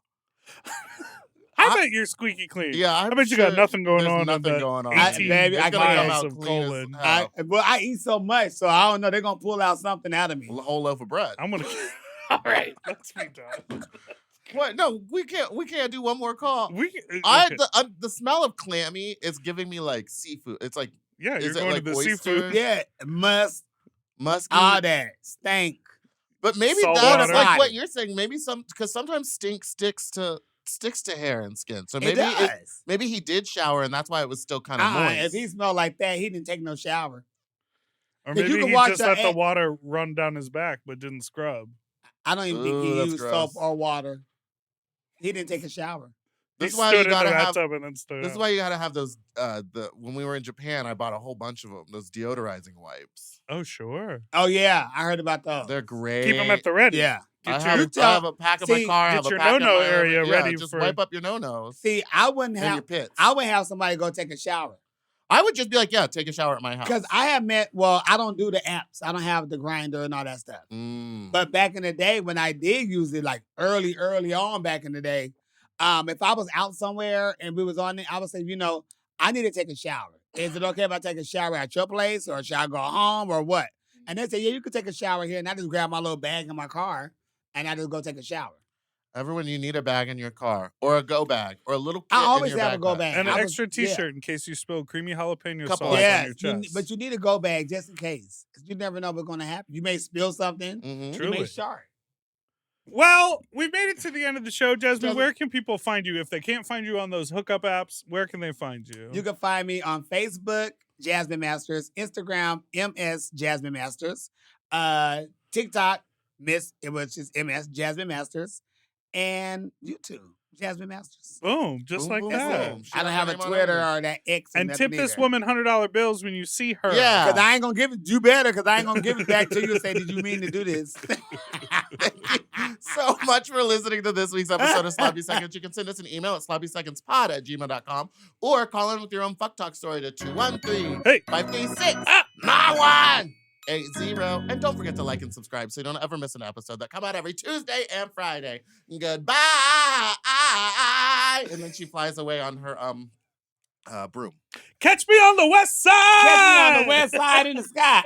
I bet you're squeaky clean. Yeah, I bet you got nothing going there's on. nothing the going on. 18 Baby, I It's gonna come miles out of clean as colon. hell. I eat so much, so I don't know. They're going to pull out something out of me. A whole loaf of bread. I'm going to... All right. Let's be done. What? No, we can't. We can't do one more call. We, okay. The smell of clammy is giving me like seafood. It's like Yeah, is you're it going like to the oysters? seafood. Yeah, musky. all that. Stank. But maybe Salt that's water. like what you're saying. Maybe because sometimes stink sticks to hair and skin. So maybe It does. maybe he did shower and that's why it was still kind of moist. If he smelled like that, he didn't take no shower. Or 'Cause you maybe can he watch just a- let the water run down his back but didn't scrub. I don't even think Ooh, he that's used gross. soap or water. He didn't take a shower. He This is why stood you in the gotta have. bathtub and then stood This is up. why you gotta have those. When we were in Japan, I bought a whole bunch of them. Those deodorizing wipes. Oh, sure. Oh yeah, I heard about those. They're great. Keep them at the ready. Yeah. I Get have, your, I have a pack in my See, car. I get have a your pack in no-no my area yeah, ready just for- wipe up your no-nos See, I wouldn't and your have. pits. I would have somebody go take a shower I would just be like, yeah, take a shower at my house. because I have met. Well, I don't do the apps. I don't have the grinder and all that stuff. Mm. But back in the day, when I did use it, like early on back in the day, if I was out somewhere and we was on it, I would say, I need to take a shower. Is it okay if I take a shower at your place or should I go home or what? And they say, yeah, you can take a shower here. And I just grab my little bag in my car and I just go take a shower. Everyone, you need a bag in your car or a go bag or a little kit I always in your have a go backpack. bag. and an I was- extra yeah. T-shirt in case you spill creamy jalapeno Couple sauce items. on your chest. but you need a go bag just in case. 'Cause you never know what's going to happen. You may spill something. Mhm. True. You may Truly. shart. Well, we've made it to the end of the show, Jasmine. Jasmine- Where can people find you? If they can't find you on those hookup apps, where can they find you? You can find me on Facebook, Jasmine Masters, Instagram, MS Jasmine Masters, TikTok, which is MS Jasmine Masters, and YouTube, Jasmine Masters. Boom, just Boom, like boom, that. boom. She I don't got have her a name on Twitter everything. or that X. And nothing tip this either. woman $100 bills when you see her. Yeah. Because I ain't going to give it. You better, because I ain't going to give it back to you and say, did you mean to do this? Thank you so much for listening to this week's episode of Sloppy Seconds. You can send us an email at sloppysecondspod@gmail.com or call in with your own fuck talk story to 213 Hey. 536 918-0. And don't forget to like and subscribe so you don't ever miss an episode that come out every Tuesday and Friday. Goodbye. And then she flies away on her broom. Catch me on the west side. Catch me on the west side in the sky.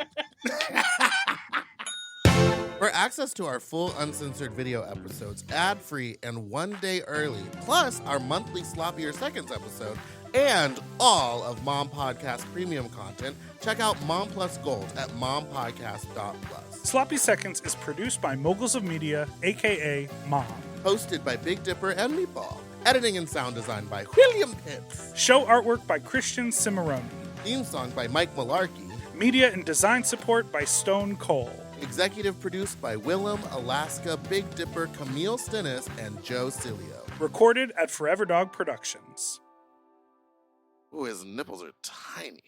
For access to our full uncensored video episodes, ad-free and 1 day early, plus our monthly Sloppier Seconds episode, and all of Mom Podcast premium content, check out Mom Plus Gold at mompodcast.plus. Sloppy Seconds is produced by Moguls of Media, a.k.a. Mom. Hosted by Big Dipper and Meatball. Editing and sound design by William Pitts. Show artwork by Christian Cimarroni. Theme song by Mike Malarkey. Media and design support by Stone Cole. Executive produced by Willem, Alaska, Big Dipper, Camille Stennis, and Joe Cilio. Recorded at Forever Dog Productions. Ooh, his nipples are tiny.